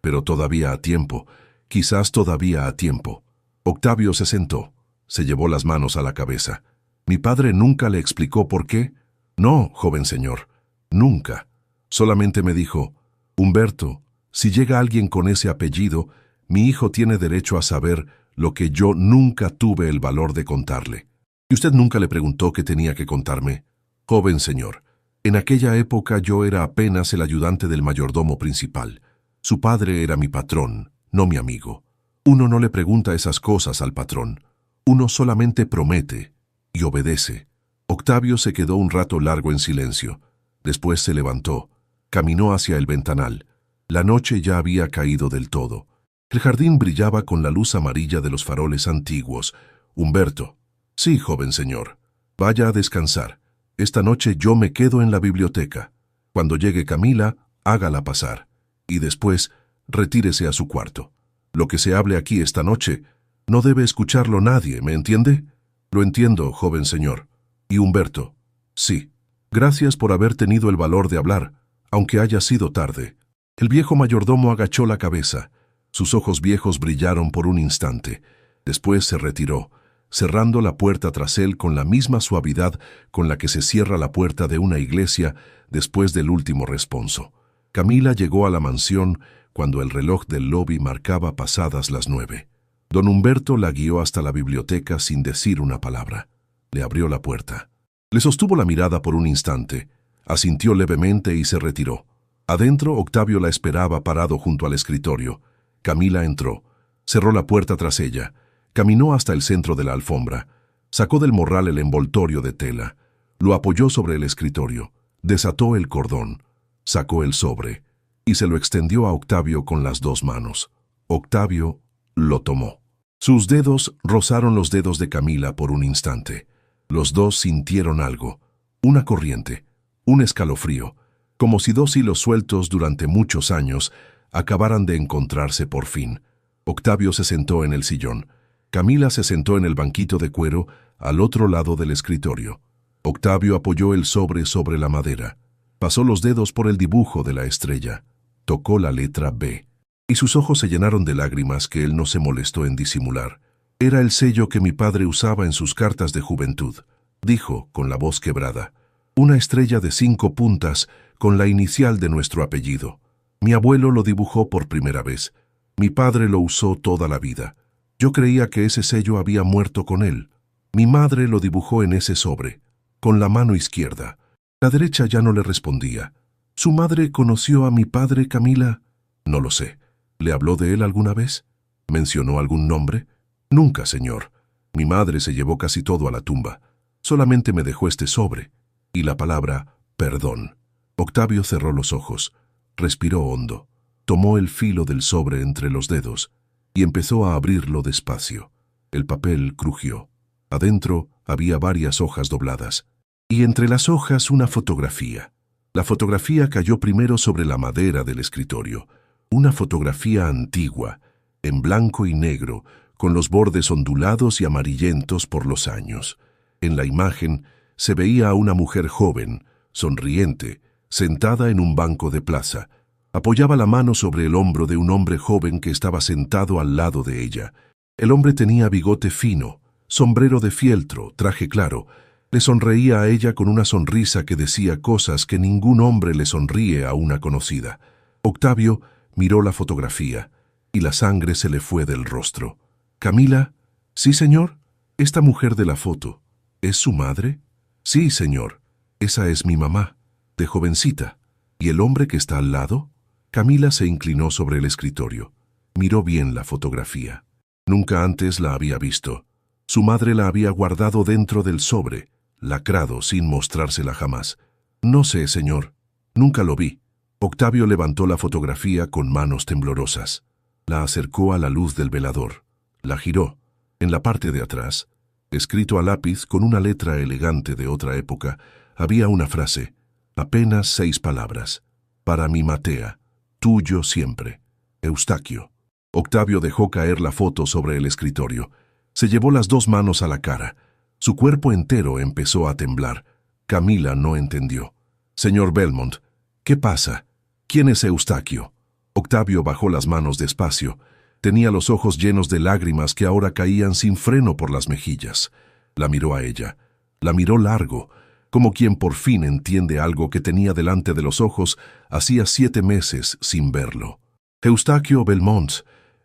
pero todavía a tiempo, quizás todavía a tiempo. Octavio se sentó, se llevó las manos a la cabeza. ¿Mi padre nunca le explicó por qué? No, joven señor, nunca. Solamente me dijo, Humberto, si llega alguien con ese apellido, mi hijo tiene derecho a saber lo que yo nunca tuve el valor de contarle. ¿Y usted nunca le preguntó qué tenía que contarme? Joven señor, en aquella época yo era apenas el ayudante del mayordomo principal. Su padre era mi patrón, no mi amigo. Uno no le pregunta esas cosas al patrón. Uno solamente promete y obedece. Octavio se quedó un rato largo en silencio. Después se levantó, caminó hacia el ventanal. La noche ya había caído del todo. El jardín brillaba con la luz amarilla de los faroles antiguos. Humberto. Sí, joven señor. Vaya a descansar. Esta noche yo me quedo en la biblioteca. Cuando llegue Camila, hágala pasar. Y después, retírese a su cuarto. Lo que se hable aquí esta noche, no debe escucharlo nadie, ¿me entiende? Lo entiendo, joven señor. Y Humberto. Sí. Gracias por haber tenido el valor de hablar, aunque haya sido tarde. El viejo mayordomo agachó la cabeza. Sus ojos viejos brillaron por un instante. Después se retiró, cerrando la puerta tras él con la misma suavidad con la que se cierra la puerta de una iglesia después del último responso. Camila llegó a la mansión cuando el reloj del lobby marcaba pasadas las 9. Don Humberto la guió hasta la biblioteca sin decir una palabra. Le abrió la puerta. Le sostuvo la mirada por un instante, asintió levemente y se retiró. Adentro, Octavio la esperaba parado junto al escritorio. Camila entró, cerró la puerta tras ella, caminó hasta el centro de la alfombra, sacó del morral el envoltorio de tela, lo apoyó sobre el escritorio, desató el cordón, sacó el sobre y se lo extendió a Octavio con las dos manos. Octavio lo tomó. Sus dedos rozaron los dedos de Camila por un instante. Los dos sintieron algo, una corriente, un escalofrío, como si dos hilos sueltos durante muchos años acabaran de encontrarse por fin. Octavio se sentó en el sillón. Camila se sentó en el banquito de cuero al otro lado del escritorio. Octavio apoyó el sobre la madera. Pasó los dedos por el dibujo de la estrella. Tocó la letra B. Y sus ojos se llenaron de lágrimas que él no se molestó en disimular. Era el sello que mi padre usaba en sus cartas de juventud, dijo con la voz quebrada. Una estrella de 5 puntas con la inicial de nuestro apellido. Mi abuelo lo dibujó por primera vez. Mi padre lo usó toda la vida. Yo creía que ese sello había muerto con él. Mi madre lo dibujó en ese sobre, con la mano izquierda. La derecha ya no le respondía. ¿Su madre conoció a mi padre, Camila? No lo sé. ¿Le habló de él alguna vez? ¿Mencionó algún nombre? Nunca, señor. Mi madre se llevó casi todo a la tumba. Solamente me dejó este sobre y la palabra perdón. Octavio cerró los ojos, respiró hondo, tomó el filo del sobre entre los dedos y empezó a abrirlo despacio. El papel crujió. Adentro había varias hojas dobladas y entre las hojas una fotografía. La fotografía cayó primero sobre la madera del escritorio. Una fotografía antigua, en blanco y negro, con los bordes ondulados y amarillentos por los años. En la imagen se veía a una mujer joven, sonriente, sentada en un banco de plaza. Apoyaba la mano sobre el hombro de un hombre joven que estaba sentado al lado de ella. El hombre tenía bigote fino, sombrero de fieltro, traje claro. Le sonreía a ella con una sonrisa que decía cosas que ningún hombre le sonríe a una conocida. Octavio miró la fotografía y la sangre se le fue del rostro. ¿Camila? Sí, señor. Esta mujer de la foto, ¿es su madre? Sí, señor. Esa es mi mamá, de jovencita. ¿Y el hombre que está al lado? Camila se inclinó sobre el escritorio. Miró bien la fotografía. Nunca antes la había visto. Su madre la había guardado dentro del sobre, lacrado sin mostrársela jamás. No sé, señor. Nunca lo vi. Octavio levantó la fotografía con manos temblorosas. La acercó a la luz del velador. La giró. En la parte de atrás, escrito a lápiz con una letra elegante de otra época, había una frase, apenas 6 palabras. Para mi Matea, tuyo siempre, Eustaquio. Octavio dejó caer la foto sobre el escritorio. Se llevó las 2 manos a la cara. Su cuerpo entero empezó a temblar. Camila no entendió. Señor Belmont, ¿qué pasa? ¿Quién es Eustaquio? Octavio bajó las manos despacio. Tenía los ojos llenos de lágrimas que ahora caían sin freno por las mejillas. La miró a ella. La miró largo, como quien por fin entiende algo que tenía delante de los ojos hacía 7 meses sin verlo. Eustaquio Belmont.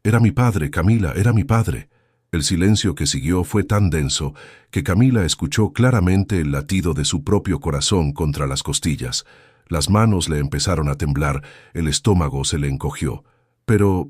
Era mi padre, Camila, era mi padre. El silencio que siguió fue tan denso que Camila escuchó claramente el latido de su propio corazón contra las costillas. Las manos le empezaron a temblar, el estómago se le encogió. Pero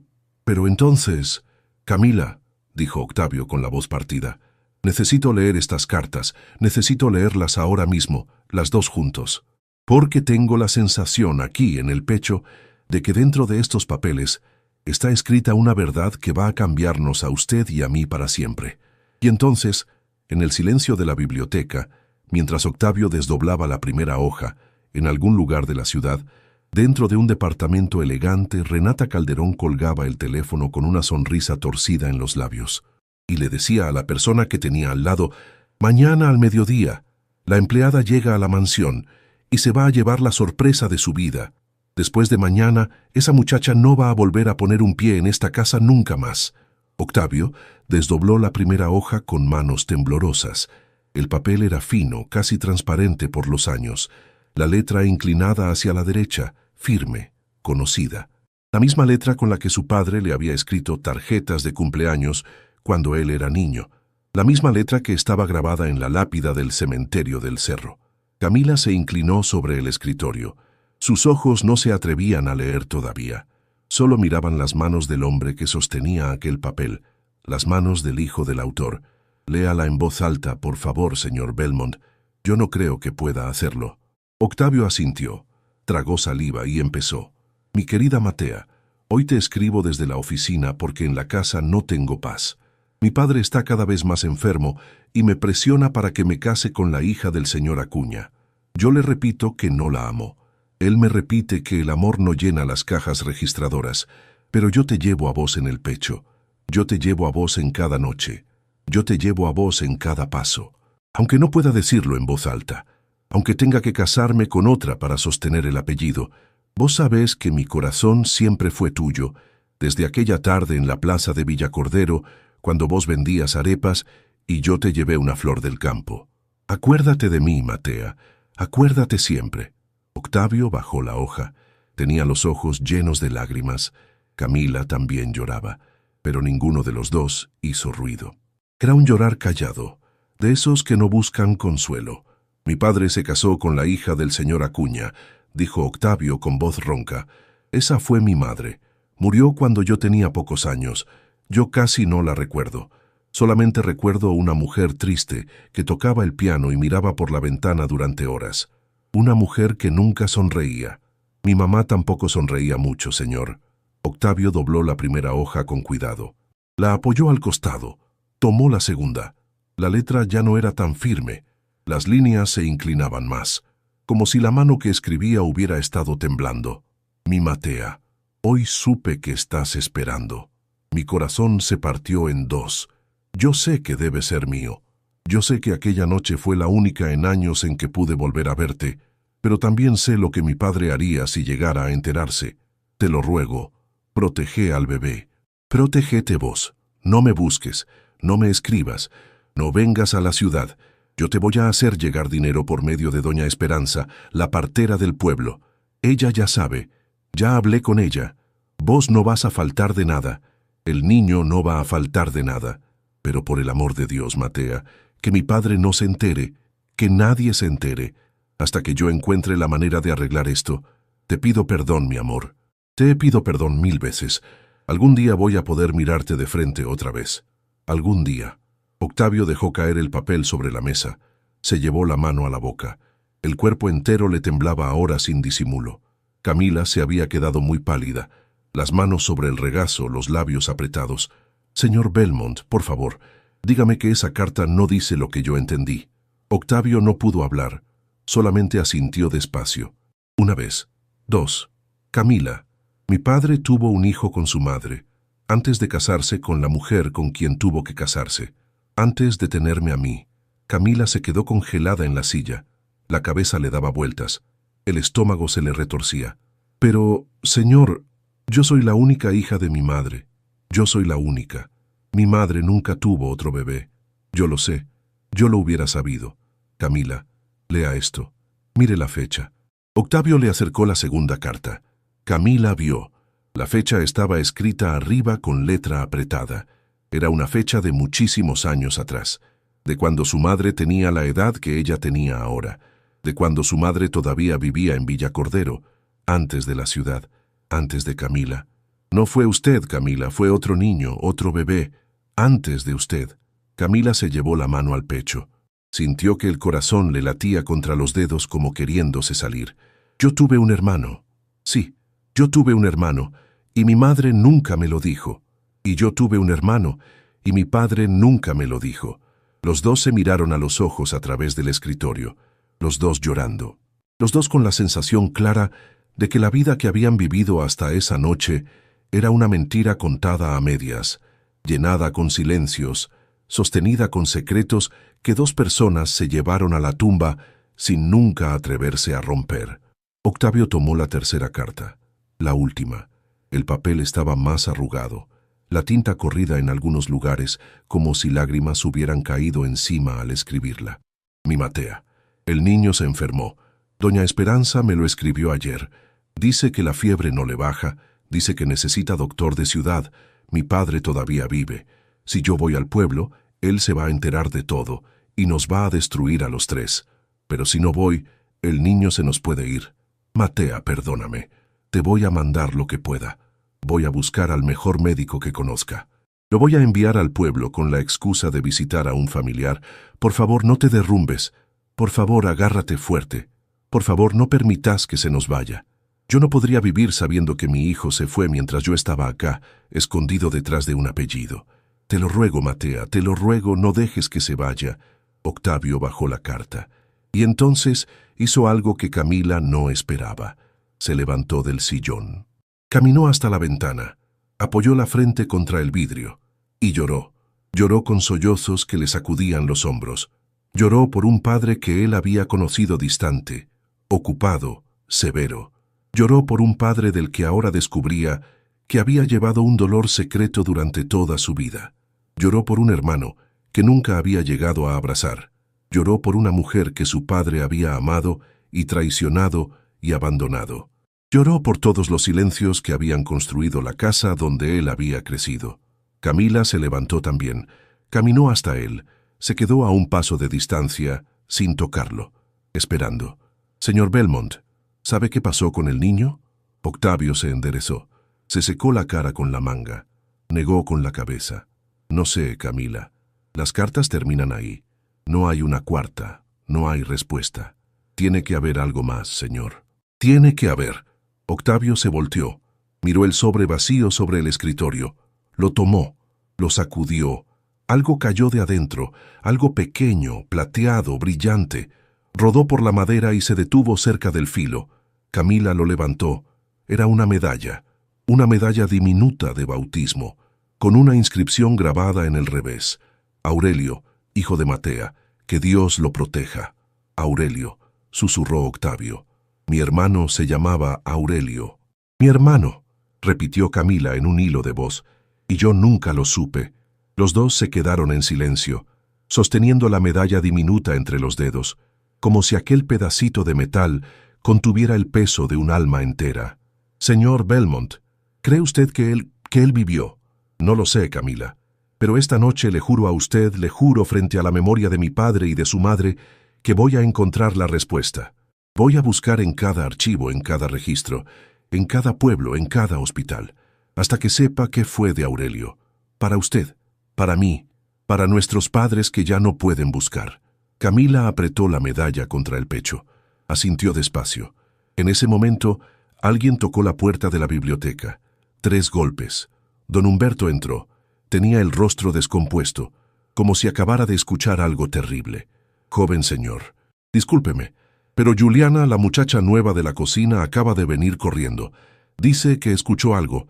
entonces... Camila, dijo Octavio con la voz partida, Necesito leer estas cartas, necesito leerlas ahora mismo, las dos juntos. Porque tengo la sensación aquí en el pecho de que dentro de estos papeles está escrita una verdad que va a cambiarnos a usted y a mí para siempre. Y entonces, en el silencio de la biblioteca, mientras Octavio desdoblaba la primera hoja, en algún lugar de la ciudad, dentro de un departamento elegante, Renata Calderón colgaba el teléfono con una sonrisa torcida en los labios. Y le decía a la persona que tenía al lado, «Mañana al mediodía, la empleada llega a la mansión y se va a llevar la sorpresa de su vida. Después de mañana, esa muchacha no va a volver a poner un pie en esta casa nunca más». Octavio desdobló la primera hoja con manos temblorosas. El papel era fino, casi transparente por los años. La letra inclinada hacia la derecha, firme, conocida. La misma letra con la que su padre le había escrito tarjetas de cumpleaños cuando él era niño. La misma letra que estaba grabada en la lápida del cementerio del cerro. Camila se inclinó sobre el escritorio. Sus ojos no se atrevían a leer todavía. Solo miraban las manos del hombre que sostenía aquel papel, las manos del hijo del autor. «Léala en voz alta, por favor, señor Belmont. Yo no creo que pueda hacerlo». Octavio asintió, tragó saliva y empezó. «Mi querida Matea, hoy te escribo desde la oficina porque en la casa no tengo paz. Mi padre está cada vez más enfermo y me presiona para que me case con la hija del señor Acuña. Yo le repito que no la amo. Él me repite que el amor no llena las cajas registradoras, pero yo te llevo a vos en el pecho. Yo te llevo a vos en cada noche. Yo te llevo a vos en cada paso. Aunque no pueda decirlo en voz alta, aunque tenga que casarme con otra para sostener el apellido, vos sabés que mi corazón siempre fue tuyo, desde aquella tarde en la plaza de Villacordero, cuando vos vendías arepas y yo te llevé una flor del campo. Acuérdate de mí, Matea, acuérdate siempre». Octavio bajó la hoja. Tenía los ojos llenos de lágrimas. Camila también lloraba, pero ninguno de los dos hizo ruido. Era un llorar callado, de esos que no buscan consuelo. «Mi padre se casó con la hija del señor Acuña», dijo Octavio con voz ronca. «Esa fue mi madre. Murió cuando yo tenía pocos años. Yo casi no la recuerdo. Solamente recuerdo una mujer triste que tocaba el piano y miraba por la ventana durante horas. Una mujer que nunca sonreía. Mi mamá tampoco sonreía mucho, señor». Octavio dobló la primera hoja con cuidado. La apoyó al costado. Tomó la segunda. La letra ya no era tan firme. Las líneas se inclinaban más, como si la mano que escribía hubiera estado temblando. «Mi Matea, hoy supe que estás esperando. Mi corazón se partió en dos. Yo sé que debe ser mío. Yo sé que aquella noche fue la única en años en que pude volver a verte, pero también sé lo que mi padre haría si llegara a enterarse. Te lo ruego, protege al bebé. Protégete vos. No me busques, no me escribas, no vengas a la ciudad. Yo te voy a hacer llegar dinero por medio de doña Esperanza, la partera del pueblo. Ella ya sabe, ya hablé con ella. Vos no vas a faltar de nada. El niño no va a faltar de nada. Pero por el amor de Dios, Matea, que mi padre no se entere, que nadie se entere, hasta que yo encuentre la manera de arreglar esto. Te pido perdón, mi amor. Te pido perdón 1000 veces. Algún día voy a poder mirarte de frente otra vez. Algún día». Octavio dejó caer el papel sobre la mesa. Se llevó la mano a la boca. El cuerpo entero le temblaba ahora sin disimulo. Camila se había quedado muy pálida, las manos sobre el regazo, los labios apretados. «Señor Belmont, por favor, dígame que esa carta no dice lo que yo entendí». Octavio no pudo hablar, solamente asintió despacio. «Una vez. 2. Camila, mi padre tuvo un hijo con su madre, antes de casarse con la mujer con quien tuvo que casarse. Antes de tenerme a mí». Camila se quedó congelada en la silla. La cabeza le daba vueltas. El estómago se le retorcía. «Pero, señor, yo soy la única hija de mi madre. Yo soy la única. Mi madre nunca tuvo otro bebé. Yo lo sé. Yo lo hubiera sabido. Camila, lea esto. Mire la fecha». Octavio le acercó la segunda carta. Camila vio. La fecha estaba escrita arriba con letra apretada. Era una fecha de muchísimos años atrás, de cuando su madre tenía la edad que ella tenía ahora, de cuando su madre todavía vivía en Villacordero, antes de la ciudad, antes de Camila. «No fue usted, Camila, fue otro niño, otro bebé, antes de usted». Camila se llevó la mano al pecho. Sintió que el corazón le latía contra los dedos como queriéndose salir. Yo tuve un hermano. Sí, yo tuve un hermano, y mi madre nunca me lo dijo. Y yo tuve un hermano, y mi padre nunca me lo dijo. Los dos se miraron a los ojos a través del escritorio, los dos llorando. Los dos con la sensación clara de que la vida que habían vivido hasta esa noche era una mentira contada a medias, llenada con silencios, sostenida con secretos que dos personas se llevaron a la tumba sin nunca atreverse a romper. Octavio tomó la tercera carta, la última. El papel estaba más arrugado, la tinta corrida en algunos lugares, como si lágrimas hubieran caído encima al escribirla. Mi Matea, el niño se enfermó. Doña Esperanza me lo escribió ayer. Dice que la fiebre no le baja, dice que necesita doctor de ciudad. Mi padre todavía vive. Si yo voy al pueblo, él se va a enterar de todo y nos va a destruir a los tres. Pero si no voy, el niño se nos puede ir. Matea, perdóname. Te voy a mandar lo que pueda. Voy a buscar al mejor médico que conozca. Lo voy a enviar al pueblo con la excusa de visitar a un familiar. Por favor, no te derrumbes. Por favor, agárrate fuerte. Por favor, no permitas que se nos vaya. Yo no podría vivir sabiendo que mi hijo se fue mientras yo estaba acá, escondido detrás de un apellido. Te lo ruego, Matea, te lo ruego, no dejes que se vaya. Octavio bajó la carta. Y entonces hizo algo que Camila no esperaba. Se levantó del sillón. Caminó hasta la ventana, apoyó la frente contra el vidrio y lloró. Lloró con sollozos que le sacudían los hombros. Lloró por un padre que él había conocido distante, ocupado, severo. Lloró por un padre del que ahora descubría que había llevado un dolor secreto durante toda su vida. Lloró por un hermano que nunca había llegado a abrazar. Lloró por una mujer que su padre había amado y traicionado y abandonado. Lloró por todos los silencios que habían construido la casa donde él había crecido. Camila se levantó también, caminó hasta él, se quedó a un paso de distancia, sin tocarlo, esperando. Señor Belmont, ¿sabe qué pasó con el niño? Octavio se enderezó, se secó la cara con la manga, negó con la cabeza. No sé, Camila. Las cartas terminan ahí. No hay una cuarta, no hay respuesta. Tiene que haber algo más, señor. Tiene que haber. Octavio se volteó, miró el sobre vacío sobre el escritorio, lo tomó, lo sacudió. Algo cayó de adentro, algo pequeño, plateado, brillante. Rodó por la madera y se detuvo cerca del filo. Camila lo levantó. Era una medalla diminuta de bautismo, con una inscripción grabada en el revés. Aurelio, hijo de Matea, que Dios lo proteja. Aurelio, susurró Octavio. Mi hermano se llamaba Aurelio. Mi hermano, repitió Camila en un hilo de voz, y yo nunca lo supe. Los dos se quedaron en silencio, sosteniendo la medalla diminuta entre los dedos, como si aquel pedacito de metal contuviera el peso de un alma entera. Señor Belmont, ¿cree usted que él vivió? No lo sé, Camila, pero esta noche le juro a usted, le juro frente a la memoria de mi padre y de su madre, que voy a encontrar la respuesta. Voy a buscar en cada archivo, en cada registro, en cada pueblo, en cada hospital, hasta que sepa qué fue de Aurelio. Para usted, para mí, para nuestros padres que ya no pueden buscar. Camila apretó la medalla contra el pecho. Asintió despacio. En ese momento, alguien tocó la puerta de la biblioteca. 3 golpes. Don Humberto entró. Tenía el rostro descompuesto, como si acabara de escuchar algo terrible. Joven señor, discúlpeme, pero Juliana, la muchacha nueva de la cocina, acaba de venir corriendo. Dice que escuchó algo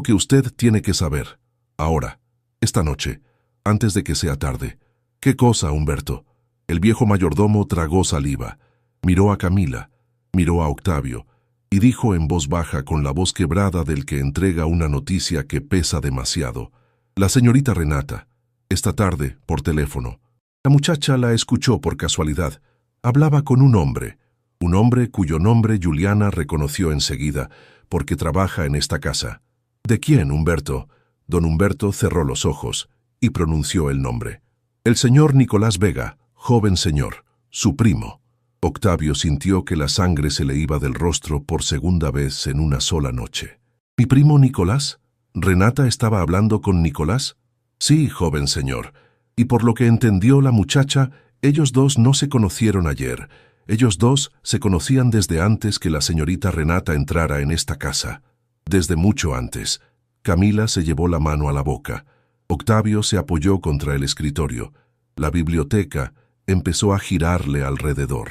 que usted tiene que saber. Ahora, esta noche, antes de que sea tarde. ¿Qué cosa, Humberto? El viejo mayordomo tragó saliva, miró a Camila, miró a Octavio, y dijo en voz baja, con la voz quebrada del que entrega una noticia que pesa demasiado. La señorita Renata, esta tarde, por teléfono. La muchacha la escuchó por casualidad. Hablaba con un hombre cuyo nombre Juliana reconoció enseguida, porque trabaja en esta casa. ¿De quién, Humberto? Don Humberto cerró los ojos y pronunció el nombre. El señor Nicolás Vega, joven señor, su primo. Octavio sintió que la sangre se le iba del rostro por segunda vez en una sola noche. ¿Mi primo Nicolás? ¿Renata estaba hablando con Nicolás? Sí, joven señor. Y por lo que entendió la muchacha, ellos dos no se conocieron ayer. Ellos dos se conocían desde antes que la señorita Renata entrara en esta casa. Desde mucho antes. Camila se llevó la mano a la boca. Octavio se apoyó contra el escritorio. La biblioteca empezó a girarle alrededor.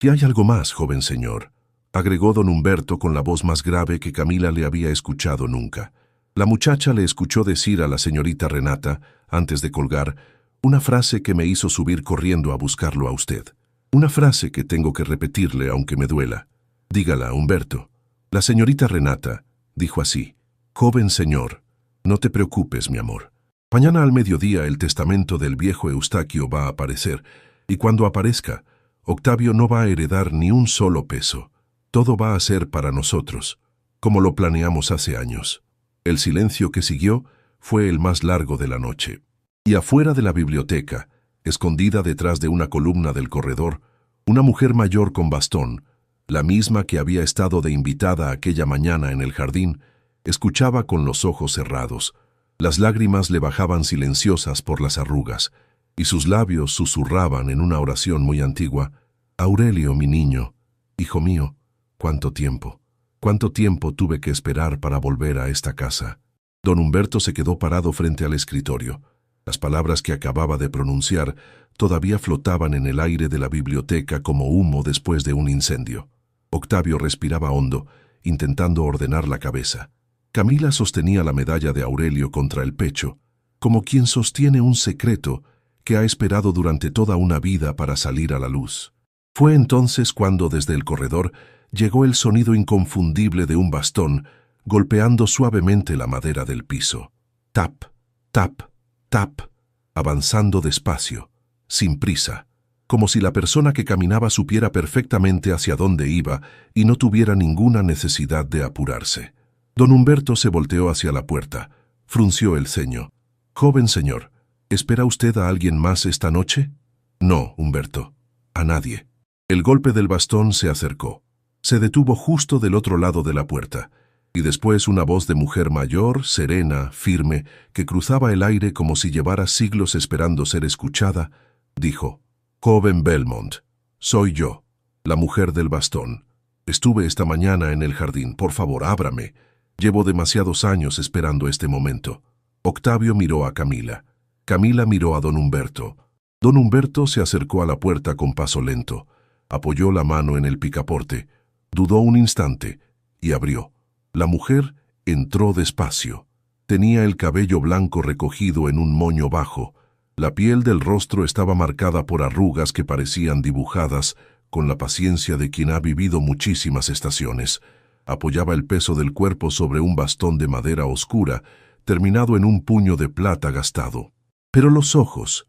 «¿Y hay algo más, joven señor?», agregó don Humberto con la voz más grave que Camila le había escuchado nunca. La muchacha le escuchó decir a la señorita Renata, antes de colgar, una frase que me hizo subir corriendo a buscarlo a usted. Una frase que tengo que repetirle aunque me duela. «Dígala, Humberto». La señorita Renata dijo así: «Joven señor, no te preocupes, mi amor. Mañana al mediodía el testamento del viejo Eustaquio va a aparecer, y cuando aparezca, Octavio no va a heredar ni un solo peso. Todo va a ser para nosotros, como lo planeamos hace años». El silencio que siguió fue el más largo de la noche. Y afuera de la biblioteca, escondida detrás de una columna del corredor, una mujer mayor con bastón, la misma que había estado de invitada aquella mañana en el jardín, escuchaba con los ojos cerrados. Las lágrimas le bajaban silenciosas por las arrugas, y sus labios susurraban en una oración muy antigua: «Aurelio, mi niño, hijo mío, ¿cuánto tiempo tuve que esperar para volver a esta casa?». Don Humberto se quedó parado frente al escritorio. Las palabras que acababa de pronunciar todavía flotaban en el aire de la biblioteca como humo después de un incendio. Octavio respiraba hondo, intentando ordenar la cabeza. Camila sostenía la medalla de Aurelio contra el pecho, como quien sostiene un secreto que ha esperado durante toda una vida para salir a la luz. Fue entonces cuando desde el corredor llegó el sonido inconfundible de un bastón golpeando suavemente la madera del piso. Tap, tap, tap, avanzando despacio, sin prisa, como si la persona que caminaba supiera perfectamente hacia dónde iba y no tuviera ninguna necesidad de apurarse. Don Humberto se volteó hacia la puerta, frunció el ceño. «Joven señor, ¿espera usted a alguien más esta noche?». «No, Humberto, a nadie». El golpe del bastón se acercó. Se detuvo justo del otro lado de la puerta, y después una voz de mujer mayor, serena, firme, que cruzaba el aire como si llevara siglos esperando ser escuchada, dijo: «Joven Belmont, soy yo, la mujer del bastón. Estuve esta mañana en el jardín. Por favor, ábrame. Llevo demasiados años esperando este momento». Octavio miró a Camila. Camila miró a don Humberto. Don Humberto se acercó a la puerta con paso lento, apoyó la mano en el picaporte, dudó un instante y abrió. La mujer entró despacio. Tenía el cabello blanco recogido en un moño bajo. La piel del rostro estaba marcada por arrugas que parecían dibujadas con la paciencia de quien ha vivido muchísimas estaciones. Apoyaba el peso del cuerpo sobre un bastón de madera oscura, terminado en un puño de plata gastado. Pero los ojos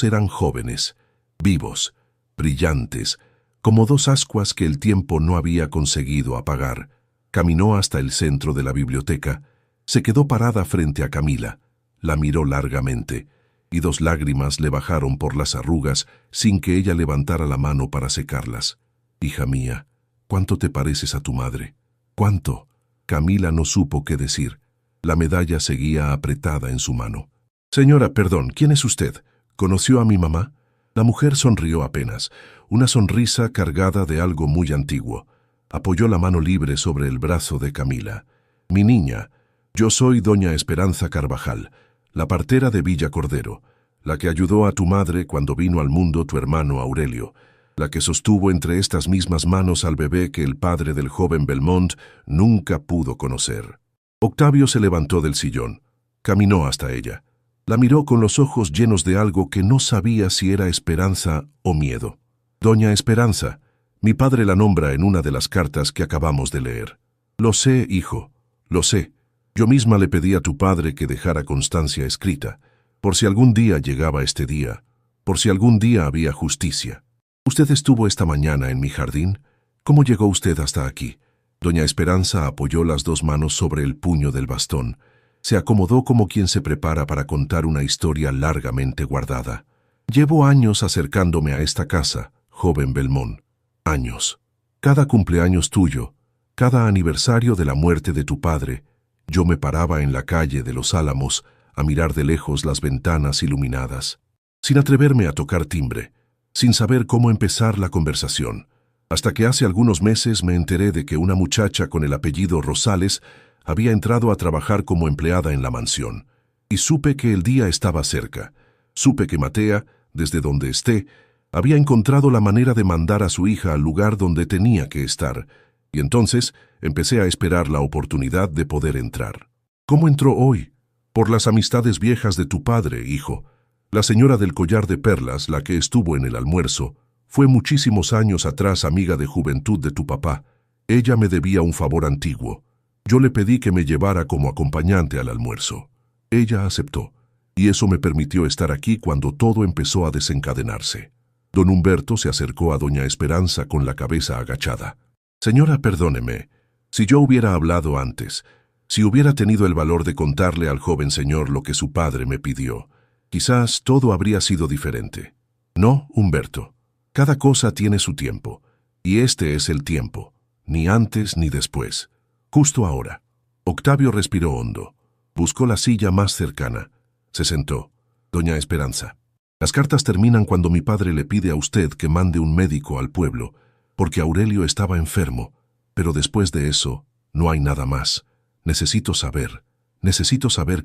eran jóvenes, vivos, brillantes, como dos ascuas que el tiempo no había conseguido apagar. Caminó hasta el centro de la biblioteca, se quedó parada frente a Camila, la miró largamente, y dos lágrimas le bajaron por las arrugas sin que ella levantara la mano para secarlas. «Hija mía, ¿cuánto te pareces a tu madre?». «¿Cuánto?». Camila no supo qué decir. La medalla seguía apretada en su mano. «Señora, perdón, ¿quién es usted? ¿Conoció a mi mamá?». La mujer sonrió apenas, una sonrisa cargada de algo muy antiguo. Apoyó la mano libre sobre el brazo de Camila. «Mi niña, yo soy doña Esperanza Carvajal, la partera de Villa Cordero, la que ayudó a tu madre cuando vino al mundo tu hermano Aurelio, la que sostuvo entre estas mismas manos al bebé que el padre del joven Belmont nunca pudo conocer». Octavio se levantó del sillón, caminó hasta ella. La miró con los ojos llenos de algo que no sabía si era esperanza o miedo. «Doña Esperanza, mi padre la nombra en una de las cartas que acabamos de leer». «Lo sé, hijo, lo sé. Yo misma le pedí a tu padre que dejara constancia escrita, por si algún día llegaba este día, por si algún día había justicia. ¿Usted estuvo esta mañana en mi jardín? ¿Cómo llegó usted hasta aquí?». Doña Esperanza apoyó las dos manos sobre el puño del bastón. Se acomodó como quien se prepara para contar una historia largamente guardada. «Llevo años acercándome a esta casa, joven Belmont. Años. Cada cumpleaños tuyo, cada aniversario de la muerte de tu padre, yo me paraba en la calle de los Álamos a mirar de lejos las ventanas iluminadas, sin atreverme a tocar timbre, sin saber cómo empezar la conversación, hasta que hace algunos meses me enteré de que una muchacha con el apellido Rosales había entrado a trabajar como empleada en la mansión, y supe que el día estaba cerca. Supe que Matea, desde donde esté, había encontrado la manera de mandar a su hija al lugar donde tenía que estar, y entonces empecé a esperar la oportunidad de poder entrar. ¿Cómo entró hoy? Por las amistades viejas de tu padre, hijo. La señora del collar de perlas, la que estuvo en el almuerzo, fue muchísimos años atrás amiga de juventud de tu papá. Ella me debía un favor antiguo. Yo le pedí que me llevara como acompañante al almuerzo. Ella aceptó, y eso me permitió estar aquí cuando todo empezó a desencadenarse. Don Humberto se acercó a doña Esperanza con la cabeza agachada. Señora, perdóneme, si yo hubiera hablado antes, si hubiera tenido el valor de contarle al joven señor lo que su padre me pidió, quizás todo habría sido diferente. No, Humberto, cada cosa tiene su tiempo, y este es el tiempo, ni antes ni después, justo ahora. Octavio respiró hondo, buscó la silla más cercana, se sentó. Doña Esperanza, las cartas terminan cuando mi padre le pide a usted que mande un médico al pueblo, porque Aurelio estaba enfermo, pero después de eso no hay nada más. Necesito saber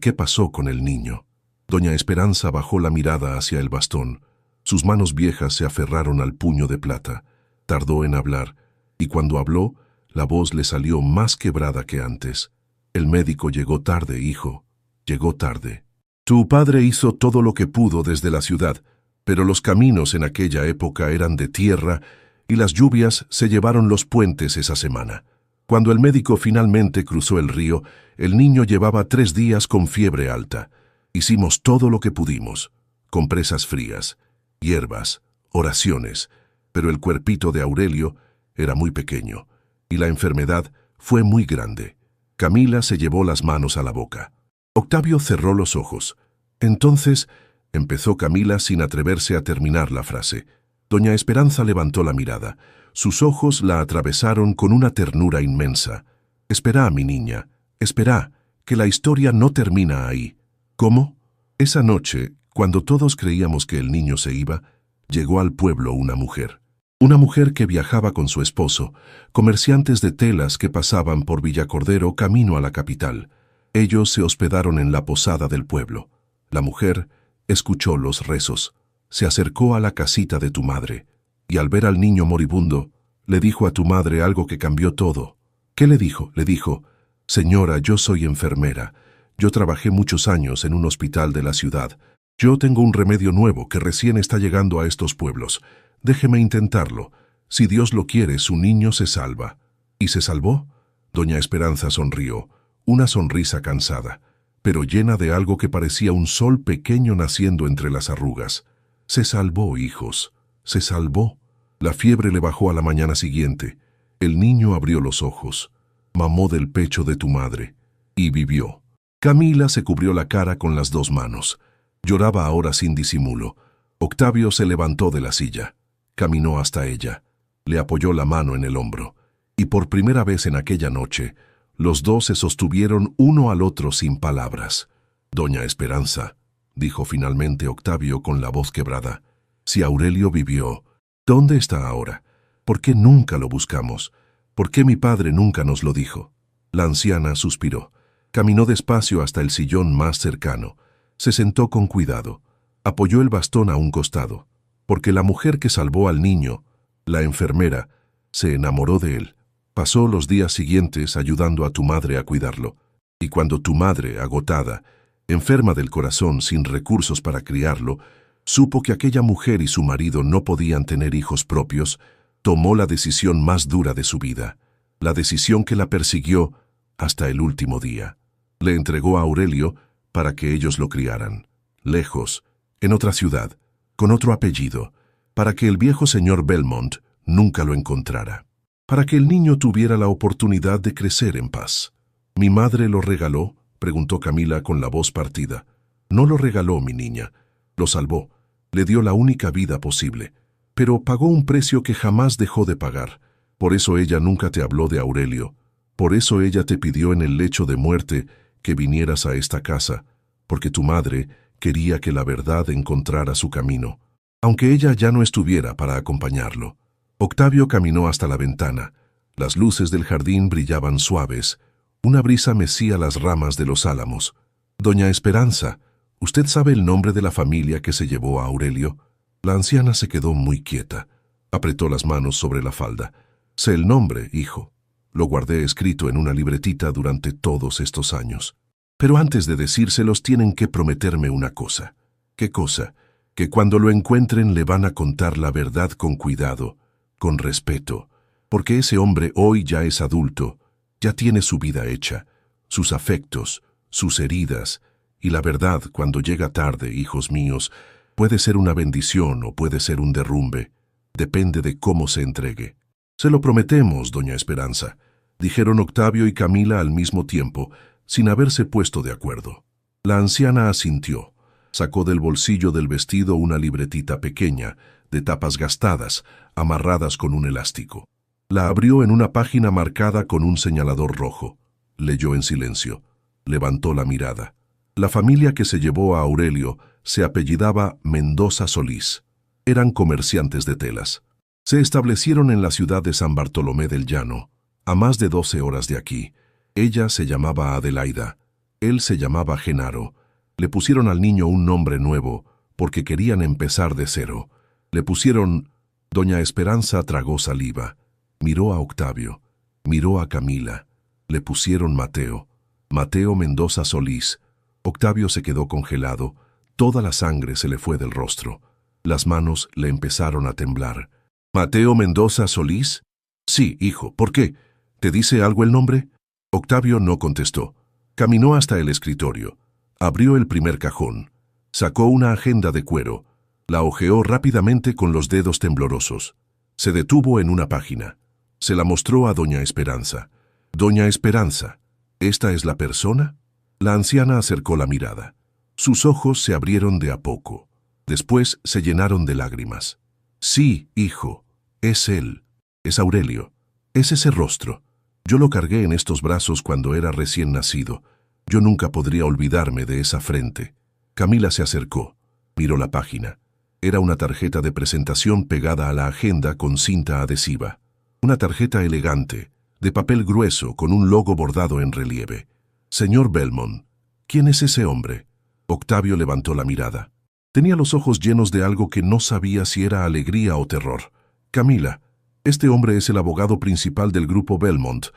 qué pasó con el niño. Doña Esperanza bajó la mirada hacia el bastón. Sus manos viejas se aferraron al puño de plata. Tardó en hablar, y cuando habló, la voz le salió más quebrada que antes. El médico llegó tarde, hijo, llegó tarde. Tu padre hizo todo lo que pudo desde la ciudad, pero los caminos en aquella época eran de tierra y las lluvias se llevaron los puentes esa semana. Cuando el médico finalmente cruzó el río, el niño llevaba 3 días con fiebre alta. Hicimos todo lo que pudimos, compresas frías, hierbas, oraciones, pero el cuerpito de Aurelio era muy pequeño y la enfermedad fue muy grande. Camila se llevó las manos a la boca. Octavio cerró los ojos. Entonces, empezó Camila sin atreverse a terminar la frase. Doña Esperanza levantó la mirada. Sus ojos la atravesaron con una ternura inmensa. Espera, mi niña, espera, que la historia no termina ahí. ¿Cómo? Esa noche, cuando todos creíamos que el niño se iba, llegó al pueblo una mujer. Una mujer que viajaba con su esposo, comerciantes de telas que pasaban por Villacordero camino a la capital. Ellos se hospedaron en la posada del pueblo. La mujer escuchó los rezos, se acercó a la casita de tu madre, y al ver al niño moribundo, le dijo a tu madre algo que cambió todo. ¿Qué le dijo? Le dijo, señora, yo soy enfermera. Yo trabajé muchos años en un hospital de la ciudad. Yo tengo un remedio nuevo que recién está llegando a estos pueblos. Déjeme intentarlo. Si Dios lo quiere, su niño se salva. ¿Y se salvó? Doña Esperanza sonrió, una sonrisa cansada, pero llena de algo que parecía un sol pequeño naciendo entre las arrugas. Se salvó, hijos, se salvó. La fiebre le bajó a la mañana siguiente. El niño abrió los ojos, mamó del pecho de tu madre, y vivió. Camila se cubrió la cara con las 2 manos. Lloraba ahora sin disimulo. Octavio se levantó de la silla, caminó hasta ella, le apoyó la mano en el hombro, y por primera vez en aquella noche, los dos se sostuvieron uno al otro sin palabras. Doña Esperanza, dijo finalmente Octavio con la voz quebrada, si Aurelio vivió, ¿dónde está ahora? ¿Por qué nunca lo buscamos? ¿Por qué mi padre nunca nos lo dijo? La anciana suspiró, caminó despacio hasta el sillón más cercano, se sentó con cuidado, apoyó el bastón a un costado, porque la mujer que salvó al niño, la enfermera, se enamoró de él. Pasó los días siguientes ayudando a tu madre a cuidarlo, y cuando tu madre, agotada, enferma del corazón sin recursos para criarlo, supo que aquella mujer y su marido no podían tener hijos propios, tomó la decisión más dura de su vida, la decisión que la persiguió hasta el último día. Le entregó a Aurelio para que ellos lo criaran, lejos, en otra ciudad, con otro apellido, para que el viejo señor Belmont nunca lo encontrara, para que el niño tuviera la oportunidad de crecer en paz. ¿Mi madre lo regaló?, preguntó Camila con la voz partida. No lo regaló, mi niña, lo salvó, le dio la única vida posible, pero pagó un precio que jamás dejó de pagar. Por eso ella nunca te habló de Aurelio, por eso ella te pidió en el lecho de muerte que vinieras a esta casa, porque tu madre quería que la verdad encontrara su camino, aunque ella ya no estuviera para acompañarlo. Octavio caminó hasta la ventana. Las luces del jardín brillaban suaves. Una brisa mecía las ramas de los álamos. Doña Esperanza, ¿usted sabe el nombre de la familia que se llevó a Aurelio? La anciana se quedó muy quieta. Apretó las manos sobre la falda. Sé el nombre, hijo. Lo guardé escrito en una libretita durante todos estos años. Pero antes de decírselos tienen que prometerme una cosa. ¿Qué cosa? Que cuando lo encuentren le van a contar la verdad con cuidado, con respeto, porque ese hombre hoy ya es adulto, ya tiene su vida hecha, sus afectos, sus heridas, y la verdad, cuando llega tarde, hijos míos, puede ser una bendición o puede ser un derrumbe, depende de cómo se entregue. Se lo prometemos, doña Esperanza, dijeron Octavio y Camila al mismo tiempo, sin haberse puesto de acuerdo. La anciana asintió. Sacó del bolsillo del vestido una libretita pequeña, de tapas gastadas, amarradas con un elástico. La abrió en una página marcada con un señalador rojo. Leyó en silencio. Levantó la mirada. La familia que se llevó a Aurelio se apellidaba Mendoza Solís. Eran comerciantes de telas. Se establecieron en la ciudad de San Bartolomé del Llano, a más de 12 horas de aquí. Ella se llamaba Adelaida, él se llamaba Genaro. Le pusieron al niño un nombre nuevo, porque querían empezar de cero. Le pusieron... Doña Esperanza tragó saliva. Miró a Octavio. Miró a Camila. Le pusieron Mateo. Mateo Mendoza Solís. Octavio se quedó congelado. Toda la sangre se le fue del rostro. Las manos le empezaron a temblar. ¿Mateo Mendoza Solís? Sí, hijo. ¿Por qué? ¿Te dice algo el nombre? Octavio no contestó. Caminó hasta el escritorio. Abrió el primer cajón. Sacó una agenda de cuero. La hojeó rápidamente con los dedos temblorosos. Se detuvo en una página. Se la mostró a doña Esperanza. Doña Esperanza, ¿esta es la persona? La anciana acercó la mirada. Sus ojos se abrieron de a poco. Después se llenaron de lágrimas. Sí, hijo, es él. Es Aurelio. Es ese rostro. Yo lo cargué en estos brazos cuando era recién nacido. Yo nunca podría olvidarme de esa frente. Camila se acercó. Miró la página. Era una tarjeta de presentación pegada a la agenda con cinta adhesiva. Una tarjeta elegante, de papel grueso con un logo bordado en relieve. Señor Belmont, ¿quién es ese hombre? Octavio levantó la mirada. Tenía los ojos llenos de algo que no sabía si era alegría o terror. Camila, este hombre es el abogado principal del grupo Belmont,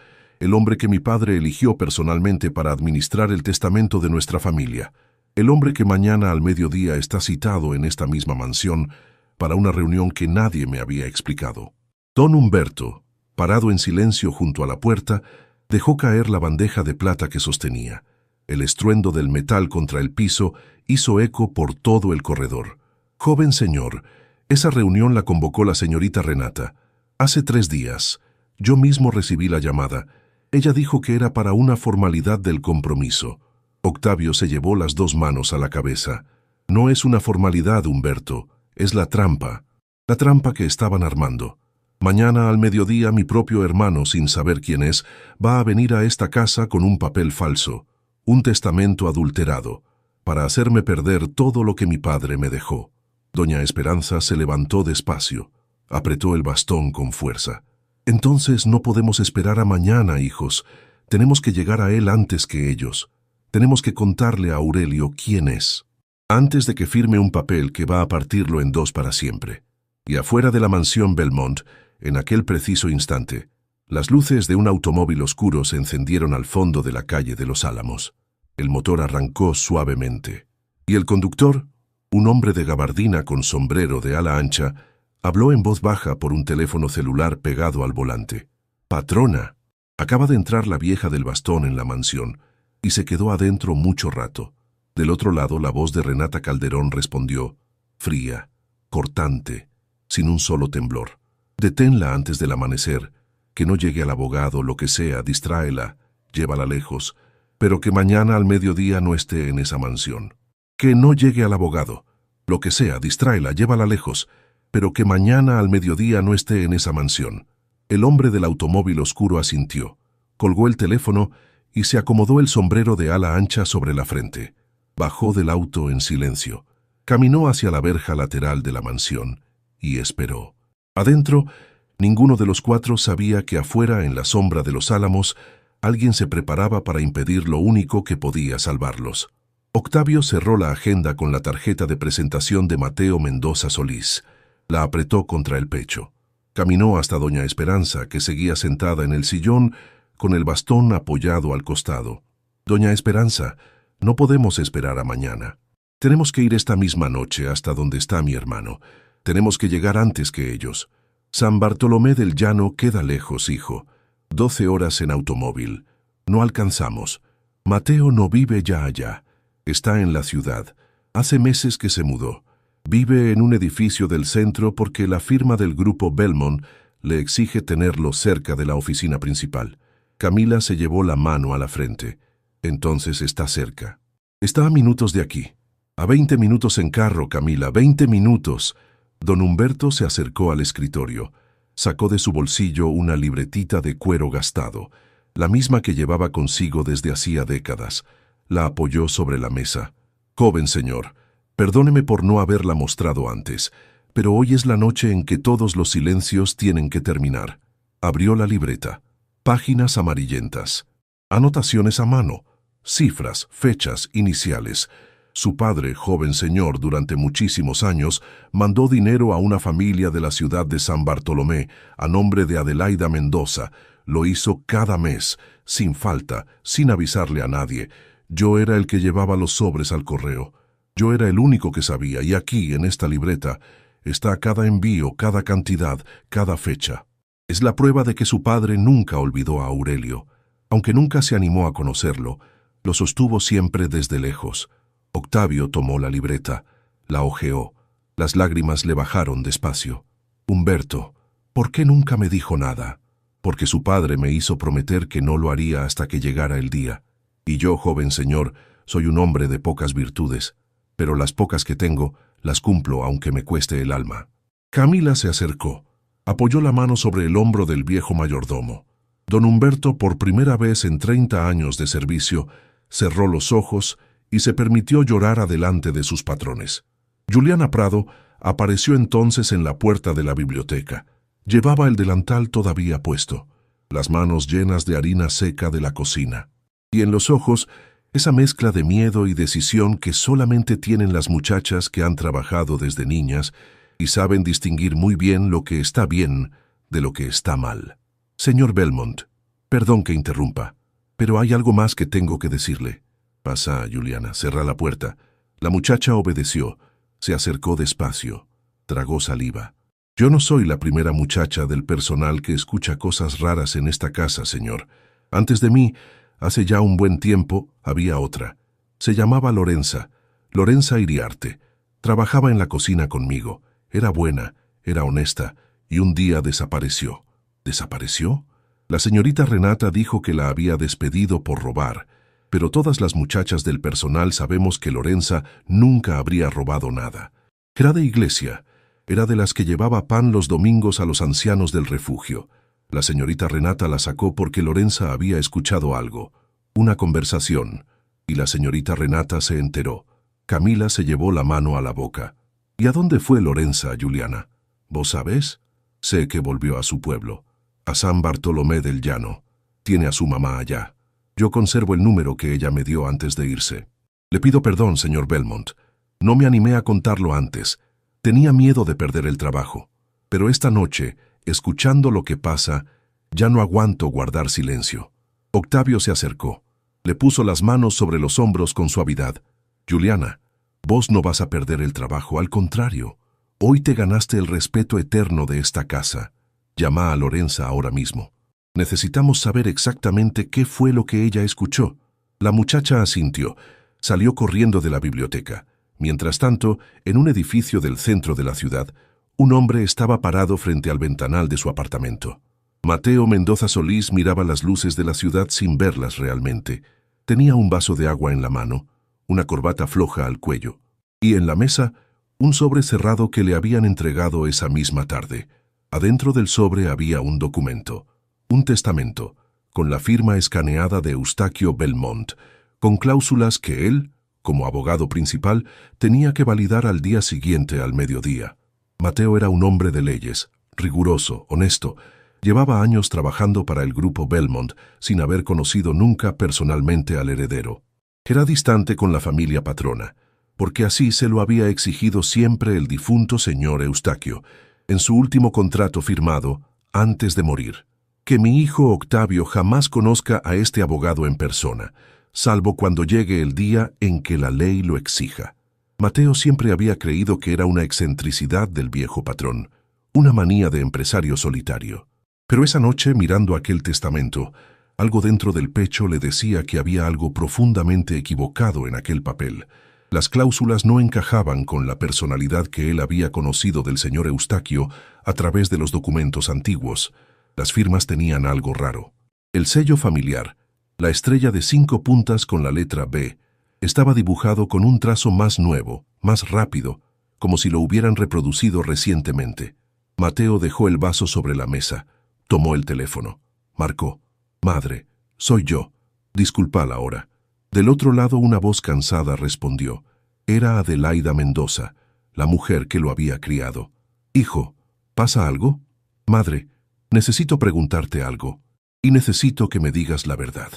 el hombre que mi padre eligió personalmente para administrar el testamento de nuestra familia, el hombre que mañana al mediodía está citado en esta misma mansión para una reunión que nadie me había explicado. Don Humberto, parado en silencio junto a la puerta, dejó caer la bandeja de plata que sostenía. El estruendo del metal contra el piso hizo eco por todo el corredor. Joven señor, esa reunión la convocó la señorita Renata. Hace 3 días. Yo mismo recibí la llamada. Ella dijo que era para una formalidad del compromiso. Octavio se llevó las 2 manos a la cabeza. No es una formalidad, Humberto, es la trampa que estaban armando. Mañana al mediodía mi propio hermano, sin saber quién es, va a venir a esta casa con un papel falso, un testamento adulterado, para hacerme perder todo lo que mi padre me dejó. Doña Esperanza se levantó despacio, apretó el bastón con fuerza. Entonces no podemos esperar a mañana, hijos. Tenemos que llegar a él antes que ellos. Tenemos que contarle a Aurelio quién es, antes de que firme un papel que va a partirlo en 2 para siempre. Y afuera de la mansión Belmont, en aquel preciso instante, las luces de un automóvil oscuro se encendieron al fondo de la calle de los Álamos. El motor arrancó suavemente. Y el conductor, un hombre de gabardina con sombrero de ala ancha, habló en voz baja por un teléfono celular pegado al volante. «Patrona, acaba de entrar la vieja del bastón en la mansión y se quedó adentro mucho rato». Del otro lado, la voz de Renata Calderón respondió, fría, cortante, sin un solo temblor. «Deténla antes del amanecer, que no llegue al abogado, lo que sea, distráela, llévala lejos, pero que mañana al mediodía no esté en esa mansión. Que no llegue al abogado, lo que sea, distráela, llévala lejos, pero que mañana al mediodía no esté en esa mansión». El hombre del automóvil oscuro asintió, colgó el teléfono y se acomodó el sombrero de ala ancha sobre la frente. Bajó del auto en silencio. Caminó hacia la verja lateral de la mansión y esperó. Adentro, ninguno de los cuatro sabía que afuera, en la sombra de los álamos, alguien se preparaba para impedir lo único que podía salvarlos. Octavio cerró la agenda con la tarjeta de presentación de Mateo Mendoza Solís. La apretó contra el pecho. Caminó hasta doña Esperanza, que seguía sentada en el sillón con el bastón apoyado al costado. «Doña Esperanza, no podemos esperar a mañana. Tenemos que ir esta misma noche hasta donde está mi hermano. Tenemos que llegar antes que ellos. San Bartolomé del Llano queda lejos, hijo. 12 horas en automóvil. No alcanzamos. Mateo no vive ya allá. Está en la ciudad. Hace meses que se mudó. Vive en un edificio del centro porque la firma del grupo Belmont le exige tenerlo cerca de la oficina principal». Camila se llevó la mano a la frente. «Entonces está cerca. Está a minutos de aquí. A 20 minutos en carro, Camila, 20 minutos». Don Humberto se acercó al escritorio. Sacó de su bolsillo una libretita de cuero gastado, la misma que llevaba consigo desde hacía décadas. La apoyó sobre la mesa. «Joven señor, perdóneme por no haberla mostrado antes, pero hoy es la noche en que todos los silencios tienen que terminar». Abrió la libreta. Páginas amarillentas. Anotaciones a mano. Cifras, fechas, iniciales. Su padre, joven señor, durante muchísimos años, mandó dinero a una familia de la ciudad de San Bartolomé, a nombre de Adelaida Mendoza. Lo hizo cada mes, sin falta, sin avisarle a nadie. Yo era el que llevaba los sobres al correo. Yo era el único que sabía, y aquí, en esta libreta, está cada envío, cada cantidad, cada fecha. Es la prueba de que su padre nunca olvidó a Aurelio. Aunque nunca se animó a conocerlo, lo sostuvo siempre desde lejos. Octavio tomó la libreta, la hojeó. Las lágrimas le bajaron despacio. «Humberto, ¿por qué nunca me dijo nada?» «Porque su padre me hizo prometer que no lo haría hasta que llegara el día. Y yo, joven señor, soy un hombre de pocas virtudes, pero las pocas que tengo las cumplo aunque me cueste el alma». Camila se acercó. Apoyó la mano sobre el hombro del viejo mayordomo. Don Humberto, por primera vez en 30 años de servicio, cerró los ojos y se permitió llorar adelante de sus patrones. Juliana Prado apareció entonces en la puerta de la biblioteca. Llevaba el delantal todavía puesto, las manos llenas de harina seca de la cocina, y en los ojos esa mezcla de miedo y decisión que solamente tienen las muchachas que han trabajado desde niñas y saben distinguir muy bien lo que está bien de lo que está mal. «Señor Belmont, perdón que interrumpa, pero hay algo más que tengo que decirle». «Pasa, Juliana, cerrá la puerta». La muchacha obedeció, se acercó despacio, tragó saliva. «Yo no soy la primera muchacha del personal que escucha cosas raras en esta casa, señor. Antes de mí, hace ya un buen tiempo, había otra. Se llamaba Lorenza Iriarte. Trabajaba en la cocina conmigo. Era buena, era honesta, y un día desapareció». «¿Desapareció?» La señorita Renata dijo que la había despedido por robar, pero todas las muchachas del personal sabemos que Lorenza nunca habría robado nada. Era de iglesia, era de las que llevaba pan los domingos a los ancianos del refugio. La señorita Renata la sacó porque Lorenza había escuchado algo, una conversación, y la señorita Renata se enteró. Camila se llevó la mano a la boca. «¿Y a dónde fue Lorenza, Juliana? ¿Vos sabés?» «Sé que volvió a su pueblo, a San Bartolomé del Llano. Tiene a su mamá allá. Yo conservo el número que ella me dio antes de irse. Le pido perdón, señor Belmont. No me animé a contarlo antes. Tenía miedo de perder el trabajo. Pero esta noche, escuchando lo que pasa, ya no aguanto guardar silencio». Octavio se acercó. Le puso las manos sobre los hombros con suavidad. «Juliana, vos no vas a perder el trabajo, al contrario. Hoy te ganaste el respeto eterno de esta casa. Llama a Lorenza ahora mismo. Necesitamos saber exactamente qué fue lo que ella escuchó». La muchacha asintió. Salió corriendo de la biblioteca. Mientras tanto, en un edificio del centro de la ciudad, un hombre estaba parado frente al ventanal de su apartamento. Mateo Mendoza Solís miraba las luces de la ciudad sin verlas realmente. Tenía un vaso de agua en la mano, una corbata floja al cuello, y en la mesa, un sobre cerrado que le habían entregado esa misma tarde. Adentro del sobre había un documento, un testamento, con la firma escaneada de Eustaquio Belmont, con cláusulas que él, como abogado principal, tenía que validar al día siguiente al mediodía. Mateo era un hombre de leyes, riguroso, honesto. Llevaba años trabajando para el grupo Belmont sin haber conocido nunca personalmente al heredero. Era distante con la familia patrona, porque así se lo había exigido siempre el difunto señor Eustaquio, en su último contrato firmado antes de morir. Que mi hijo Octavio jamás conozca a este abogado en persona, salvo cuando llegue el día en que la ley lo exija. Mateo siempre había creído que era una excentricidad del viejo patrón, una manía de empresario solitario. Pero esa noche, mirando aquel testamento, algo dentro del pecho le decía que había algo profundamente equivocado en aquel papel. Las cláusulas no encajaban con la personalidad que él había conocido del señor Eustaquio a través de los documentos antiguos. Las firmas tenían algo raro. El sello familiar, la estrella de 5 puntas con la letra B, estaba dibujado con un trazo más nuevo, más rápido, como si lo hubieran reproducido recientemente. Mateo dejó el vaso sobre la mesa, tomó el teléfono, marcó. «Madre, soy yo. Disculpa la hora». Del otro lado una voz cansada respondió. Era Adelaida Mendoza, la mujer que lo había criado. «Hijo, ¿pasa algo?» «Madre, necesito preguntarte algo, y necesito que me digas la verdad.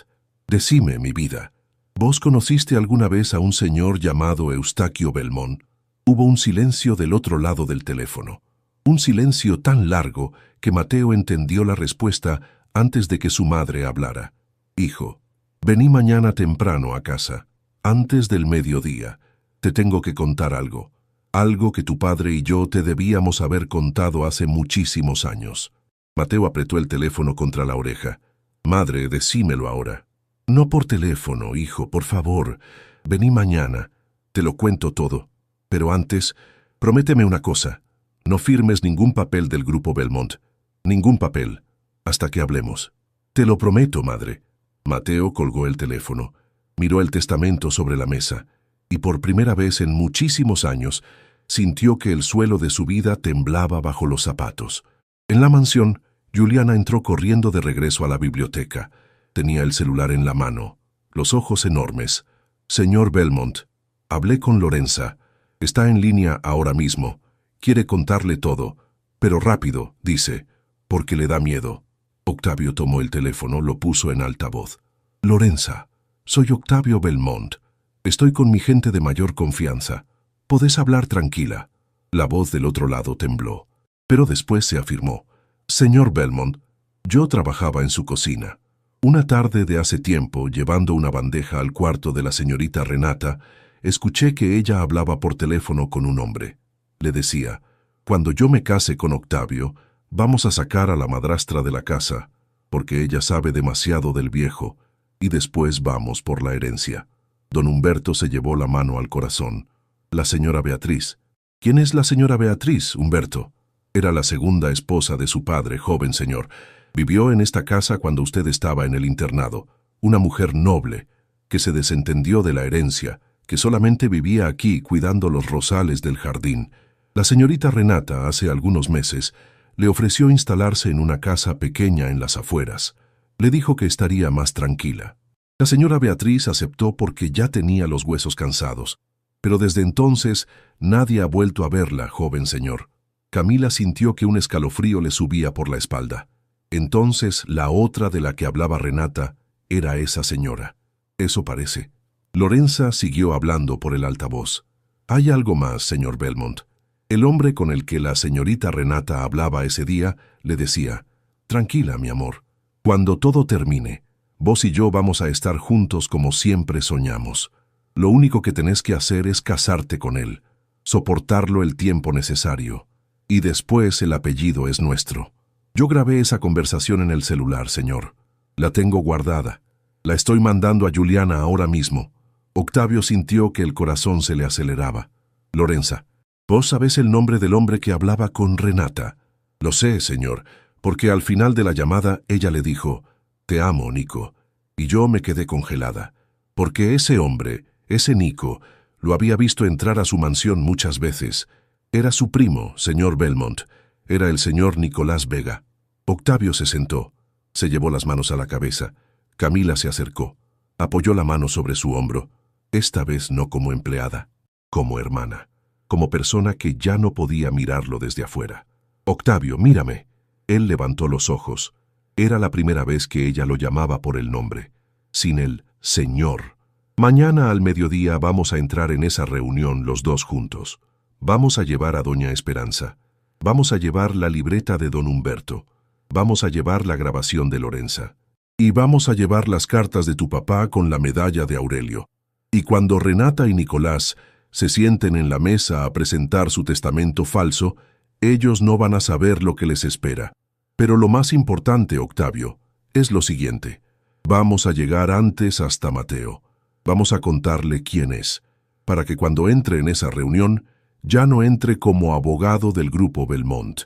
Decime, mi vida, ¿vos conociste alguna vez a un señor llamado Eustaquio Belmont?» Hubo un silencio del otro lado del teléfono. Un silencio tan largo que Mateo entendió la respuesta antes de que su madre hablara. «Hijo, vení mañana temprano a casa, antes del mediodía. Te tengo que contar algo. Algo que tu padre y yo te debíamos haber contado hace muchísimos años». Mateo apretó el teléfono contra la oreja. «Madre, decímelo ahora». «No por teléfono, hijo, por favor. Vení mañana. Te lo cuento todo. Pero antes, prométeme una cosa. No firmes ningún papel del grupo Belmont. Ningún papel. Hasta que hablemos». «Te lo prometo, madre». Mateo colgó el teléfono, miró el testamento sobre la mesa, y por primera vez en muchísimos años sintió que el suelo de su vida temblaba bajo los zapatos. En la mansión, Juliana entró corriendo de regreso a la biblioteca. Tenía el celular en la mano, los ojos enormes. «Señor Belmont, hablé con Lorenza. Está en línea ahora mismo. Quiere contarle todo, pero rápido, dice, porque le da miedo». Octavio tomó el teléfono, lo puso en altavoz. «Lorenza, soy Octavio Belmont. Estoy con mi gente de mayor confianza. Podés hablar tranquila». La voz del otro lado tembló, pero después se afirmó. «Señor Belmont, yo trabajaba en su cocina. Una tarde de hace tiempo, llevando una bandeja al cuarto de la señorita Renata, escuché que ella hablaba por teléfono con un hombre. Le decía, cuando yo me case con Octavio, vamos a sacar a la madrastra de la casa, porque ella sabe demasiado del viejo, y después vamos por la herencia». Don Humberto se llevó la mano al corazón. «La señora Beatriz». «¿Quién es la señora Beatriz, Humberto?» «Era la segunda esposa de su padre, joven señor. Vivió en esta casa cuando usted estaba en el internado. Una mujer noble, que se desentendió de la herencia, que solamente vivía aquí cuidando los rosales del jardín. La señorita Renata, hace algunos meses, le ofreció instalarse en una casa pequeña en las afueras. Le dijo que estaría más tranquila. La señora Beatriz aceptó porque ya tenía los huesos cansados, pero desde entonces nadie ha vuelto a verla, joven señor». Camila sintió que un escalofrío le subía por la espalda. Entonces la otra de la que hablaba Renata era esa señora. «Eso parece». Lorenza siguió hablando por el altavoz. «Hay algo más, señor Belmont. El hombre con el que la señorita Renata hablaba ese día le decía, tranquila, mi amor, cuando todo termine, vos y yo vamos a estar juntos como siempre soñamos. Lo único que tenés que hacer es casarte con él, soportarlo el tiempo necesario, y después el apellido es nuestro». Yo grabé esa conversación en el celular, señor. La tengo guardada. La estoy mandando a Juliana ahora mismo. Octavio sintió que el corazón se le aceleraba. «Lorenza, ¿vos sabés el nombre del hombre que hablaba con Renata?» «Lo sé, señor, porque al final de la llamada ella le dijo, te amo, Nico», y yo me quedé congelada, porque ese hombre, ese Nico, lo había visto entrar a su mansión muchas veces. Era su primo, señor Belmont. Era el señor Nicolás Vega. Octavio se sentó, se llevó las manos a la cabeza. Camila se acercó, apoyó la mano sobre su hombro. esta vez no como empleada, como hermana, como persona que ya no podía mirarlo desde afuera. «Octavio, mírame». Él levantó los ojos. Era la primera vez que ella lo llamaba por el nombre, sin el señor. «Mañana al mediodía vamos a entrar en esa reunión los dos juntos. Vamos a llevar a doña Esperanza. Vamos a llevar la libreta de don Humberto. Vamos a llevar la grabación de Lorenza. Y vamos a llevar las cartas de tu papá con la medalla de Aurelio. Y cuando Renata y Nicolás se sienten en la mesa a presentar su testamento falso, ellos no van a saber lo que les espera. Pero lo más importante, Octavio, es lo siguiente. Vamos a llegar antes hasta Mateo. Vamos a contarle quién es, para que cuando entre en esa reunión, ya no entre como abogado del grupo Belmont.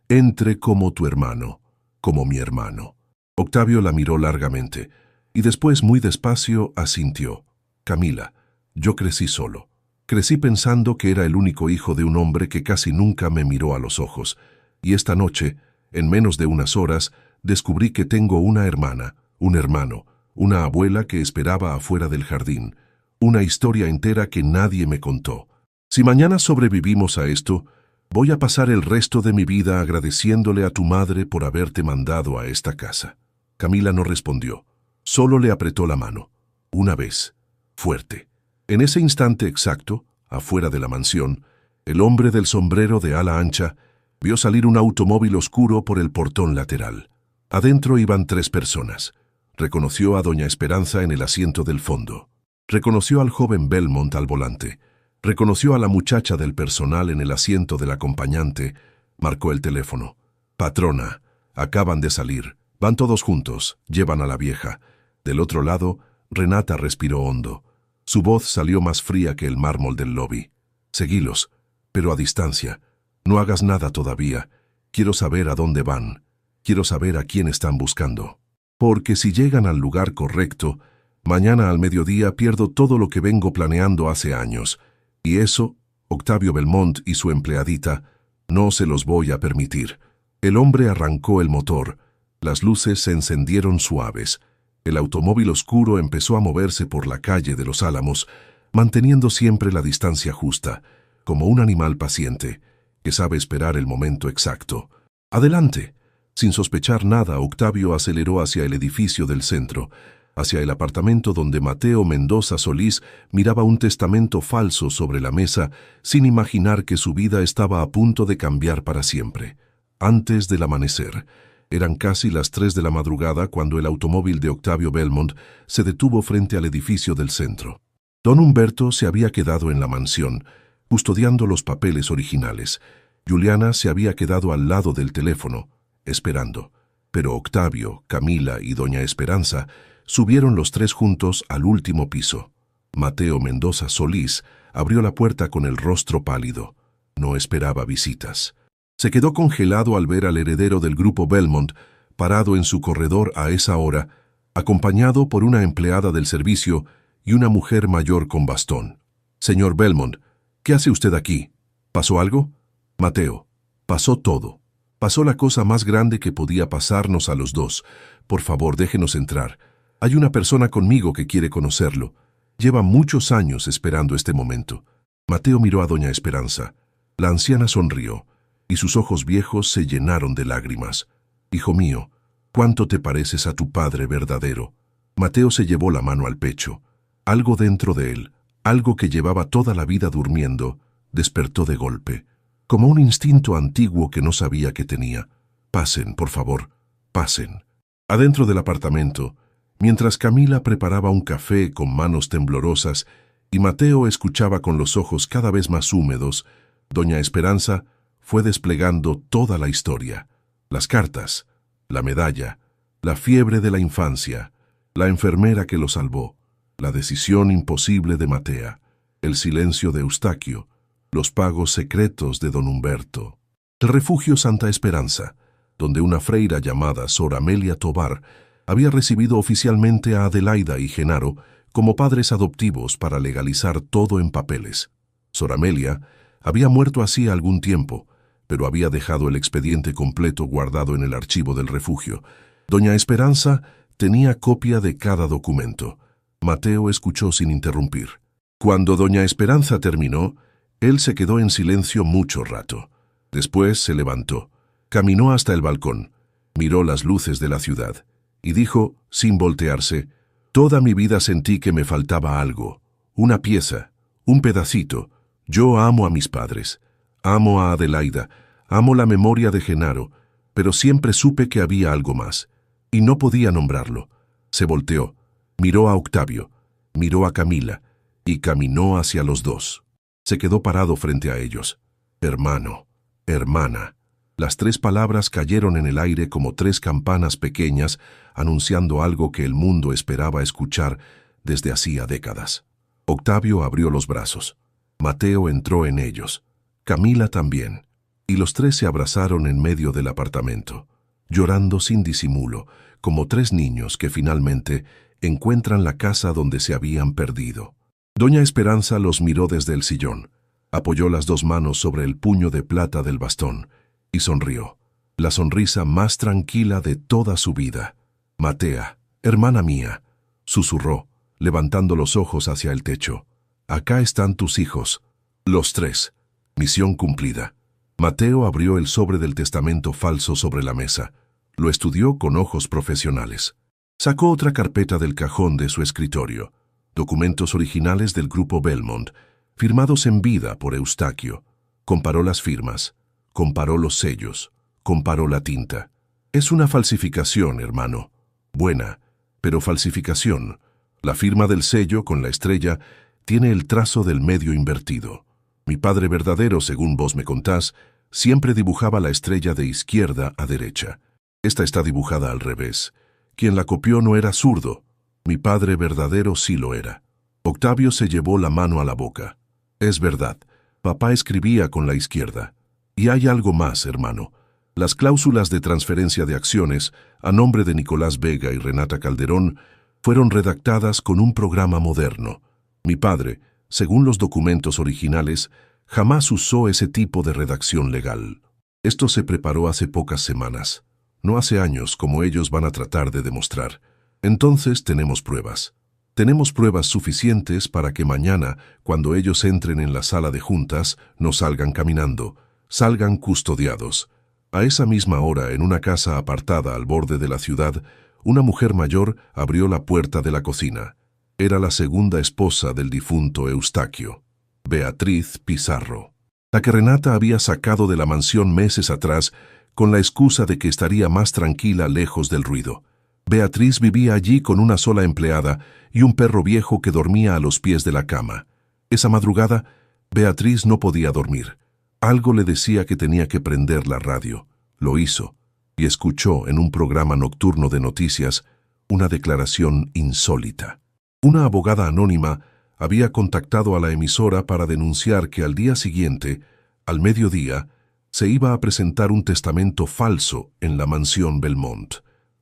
Entre como tu hermano, como mi hermano». Octavio la miró largamente, y después muy despacio asintió. «Camila, yo crecí solo. Crecí pensando que era el único hijo de un hombre que casi nunca me miró a los ojos, y esta noche, en menos de unas horas, descubrí que tengo una hermana, un hermano, una abuela que esperaba afuera del jardín, una historia entera que nadie me contó. Si mañana sobrevivimos a esto, voy a pasar el resto de mi vida agradeciéndole a tu madre por haberte mandado a esta casa». Camila no respondió, solo le apretó la mano, una vez, fuerte. En ese instante exacto, afuera de la mansión, el hombre del sombrero de ala ancha vio salir un automóvil oscuro por el portón lateral. Adentro iban 3 personas. Reconoció a doña Esperanza en el asiento del fondo. Reconoció al joven Belmont al volante. Reconoció a la muchacha del personal en el asiento del acompañante. Marcó el teléfono. «Patrona, acaban de salir. Van todos juntos, llevan a la vieja». Del otro lado, Renata respiró hondo. Su voz salió más fría que el mármol del lobby. «Seguilos, pero a distancia. No hagas nada todavía. Quiero saber a dónde van. Quiero saber a quién están buscando. Porque si llegan al lugar correcto, mañana al mediodía pierdo todo lo que vengo planeando hace años. Y eso, Octavio Belmont y su empleadita, no se los voy a permitir». El hombre arrancó el motor. Las luces se encendieron suaves. El automóvil oscuro empezó a moverse por la calle de los Álamos, manteniendo siempre la distancia justa, como un animal paciente, que sabe esperar el momento exacto. «Adelante». Sin sospechar nada, Octavio aceleró hacia el edificio del centro, hacia el apartamento donde Mateo Mendoza Solís miraba un testamento falso sobre la mesa, sin imaginar que su vida estaba a punto de cambiar para siempre. Antes del amanecer, eran casi las 3 de la madrugada cuando el automóvil de Octavio Belmont se detuvo frente al edificio del centro. Don Humberto se había quedado en la mansión, custodiando los papeles originales. Juliana se había quedado al lado del teléfono, esperando. Pero Octavio, Camila y doña Esperanza subieron los 3 juntos al último piso. Mateo Mendoza Solís abrió la puerta con el rostro pálido. No esperaba visitas. Se quedó congelado al ver al heredero del grupo Belmont parado en su corredor a esa hora, acompañado por una empleada del servicio y una mujer mayor con bastón. «Señor Belmont, ¿qué hace usted aquí? ¿Pasó algo?» «Mateo, pasó todo. Pasó la cosa más grande que podía pasarnos a los dos. Por favor, déjenos entrar. Hay una persona conmigo que quiere conocerlo. Lleva muchos años esperando este momento». Mateo miró a doña Esperanza. La anciana sonrió, y sus ojos viejos se llenaron de lágrimas. «Hijo mío, ¿cuánto te pareces a tu padre verdadero?» Mateo se llevó la mano al pecho. Algo dentro de él, algo que llevaba toda la vida durmiendo, despertó de golpe, como un instinto antiguo que no sabía que tenía. «Pasen, por favor, pasen». Adentro del apartamento, mientras Camila preparaba un café con manos temblorosas y Mateo escuchaba con los ojos cada vez más húmedos, doña Esperanza fue desplegando toda la historia. Las cartas, la medalla, la fiebre de la infancia, la enfermera que lo salvó, la decisión imposible de Matea, el silencio de Eustaquio, los pagos secretos de don Humberto. El refugio Santa Esperanza, donde una freira llamada Sor Amelia Tobar había recibido oficialmente a Adelaida y Genaro como padres adoptivos para legalizar todo en papeles. Sor Amelia había muerto hacía algún tiempo, pero había dejado el expediente completo guardado en el archivo del refugio. Doña Esperanza tenía copia de cada documento. Mateo escuchó sin interrumpir. Cuando doña Esperanza terminó, él se quedó en silencio mucho rato. Después se levantó, caminó hasta el balcón, miró las luces de la ciudad y dijo, sin voltearse, «Toda mi vida sentí que me faltaba algo, una pieza, un pedacito. Yo amo a mis padres, amo a Adelaida, amo la memoria de Genaro, pero siempre supe que había algo más, y no podía nombrarlo». Se volteó, miró a Octavio, miró a Camila, y caminó hacia los dos. Se quedó parado frente a ellos. «Hermano, hermana». Las 3 palabras cayeron en el aire como 3 campanas pequeñas, anunciando algo que el mundo esperaba escuchar desde hacía décadas. Octavio abrió los brazos. Mateo entró en ellos. Camila también. Y los 3 se abrazaron en medio del apartamento, llorando sin disimulo, como 3 niños que finalmente encuentran la casa donde se habían perdido. Doña Esperanza los miró desde el sillón, apoyó las 2 manos sobre el puño de plata del bastón y sonrió, la sonrisa más tranquila de toda su vida. «Matea, hermana mía», susurró, levantando los ojos hacia el techo. «Acá están tus hijos, los 3. Misión cumplida». Mateo abrió el sobre del testamento falso sobre la mesa. Lo estudió con ojos profesionales. Sacó otra carpeta del cajón de su escritorio. Documentos originales del grupo Belmont, firmados en vida por Eustaquio. Comparó las firmas, comparó los sellos, comparó la tinta. «Es una falsificación, hermano. Buena, pero falsificación. La firma del sello con la estrella tiene el trazo del medio invertido. Mi padre verdadero, según vos me contás, siempre dibujaba la estrella de izquierda a derecha. Esta está dibujada al revés. Quien la copió no era zurdo. Mi padre verdadero sí lo era». Octavio se llevó la mano a la boca. «Es verdad, papá escribía con la izquierda. Y hay algo más, hermano. Las cláusulas de transferencia de acciones a nombre de Nicolás Vega y Renata Calderón fueron redactadas con un programa moderno. Mi padre, según los documentos originales, jamás usó ese tipo de redacción legal. Esto se preparó hace pocas semanas, no hace años, como ellos van a tratar de demostrar. Entonces tenemos pruebas. Tenemos pruebas suficientes para que mañana, cuando ellos entren en la sala de juntas, no salgan caminando, salgan custodiados. A esa misma hora, en una casa apartada al borde de la ciudad, una mujer mayor abrió la puerta de la cocina. Era la segunda esposa del difunto Eustaquio, Beatriz Pizarro, la que Renata había sacado de la mansión meses atrás con la excusa de que estaría más tranquila lejos del ruido. Beatriz vivía allí con una sola empleada y un perro viejo que dormía a los pies de la cama. Esa madrugada, Beatriz no podía dormir. Algo le decía que tenía que prender la radio. Lo hizo, y escuchó en un programa nocturno de noticias una declaración insólita. Una abogada anónima había contactado a la emisora para denunciar que al día siguiente, al mediodía, se iba a presentar un testamento falso en la mansión Belmont.